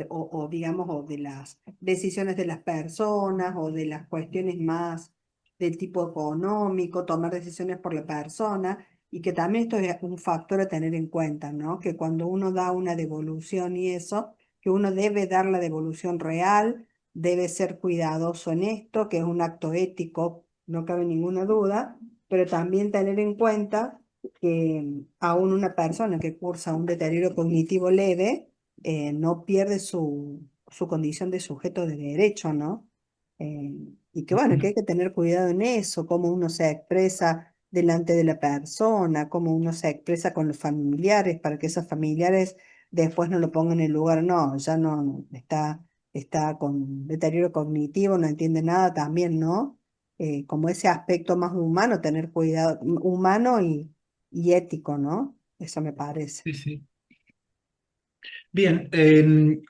o digamos, o de las decisiones de las personas o de las cuestiones más del tipo económico, tomar decisiones por la persona y que también esto es un factor a tener en cuenta, ¿no? Que cuando uno da una devolución y eso, que uno debe dar la devolución real, debe ser cuidadoso en esto, que es un acto ético, no cabe ninguna duda, pero también tener en cuenta que aún una persona que cursa un deterioro cognitivo leve, no pierde su condición de sujeto de derecho, ¿no? Eh, y que bueno, que hay que tener cuidado en eso, cómo uno se expresa delante de la persona, cómo uno se expresa con los familiares, para que esos familiares después no lo pongan en el lugar, no, ya no está con deterioro cognitivo, no entiende nada también, ¿no? Como ese aspecto más humano, tener cuidado, humano y ético, ¿no? Eso me parece. Sí, sí. Bien,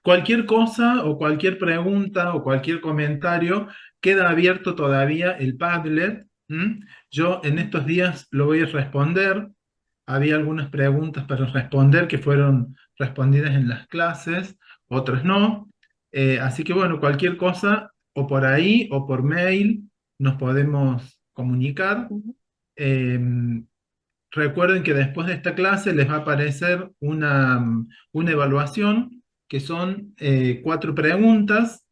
cualquier cosa o cualquier pregunta o cualquier comentario, queda abierto todavía el Padlet. Yo en estos días lo voy a responder. Había algunas preguntas para responder que fueron respondidas en las clases, otras no. Así que bueno, cualquier cosa o por ahí o por mail nos podemos comunicar. Ujú. Em, Recuerden que después de esta clase les va a aparecer una evaluación que son 4 preguntas.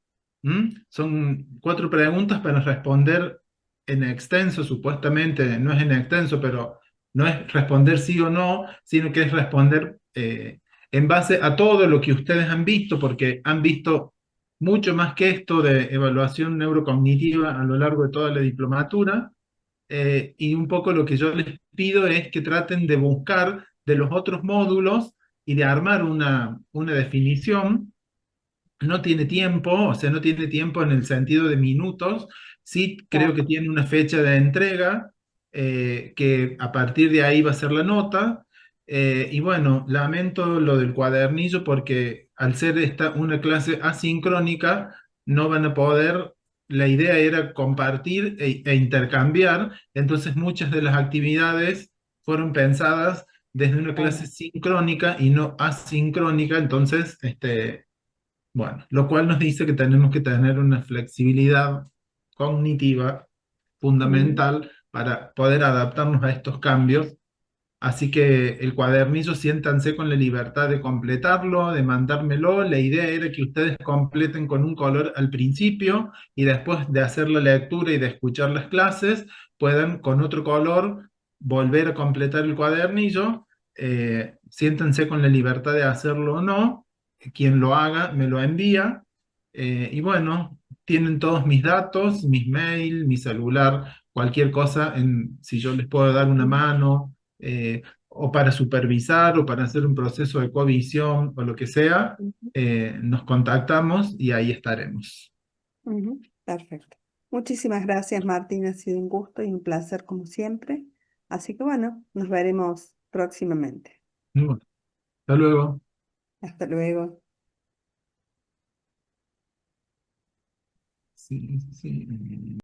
Son 4 preguntas para responder en extenso, supuestamente no es en extenso, pero no es responder sí o no, sino que es responder en base a todo lo que ustedes han visto, porque han visto mucho más que esto de evaluación neurocognitiva a lo largo de toda la diplomatura. Y un poco lo que yo les pido es que traten de buscar de los otros módulos y de armar una definición. No tiene tiempo, o sea, no tiene tiempo en el sentido de minutos, sí creo que tiene una fecha de entrega, que a partir de ahí va a ser la nota. Y bueno, lamento lo del cuadernillo porque al ser esta una clase asincrónica, no van a poder, la idea era compartir e intercambiar, entonces muchas de las actividades fueron pensadas desde una clase Claro. sincrónica y no asincrónica, entonces, bueno, lo cual nos dice que tenemos que tener una flexibilidad cognitiva Ujú, fundamental para poder adaptarnos a estos cambios. Así que el cuadernillo siéntanse con la libertad de completarlo, de mandármelo. La idea era que ustedes completen con un color al principio y después de hacer la lectura y de escuchar las clases, puedan con otro color volver a completar el cuadernillo. Siéntense con la libertad de hacerlo o no. Quien lo haga me lo envía. Y bueno, tienen todos mis datos, mis mail, mi celular, cualquier cosa, si yo les puedo dar una ujú, mano, o para supervisar o para hacer un proceso de covisión o lo que sea, ujú, nos contactamos y ahí estaremos. ujú. Perfecto. Muchísimas gracias, Martín. Ha sido un gusto y un placer como siempre. Así que bueno, nos veremos próximamente. Bueno, hasta luego. Hasta luego. Sí, sí.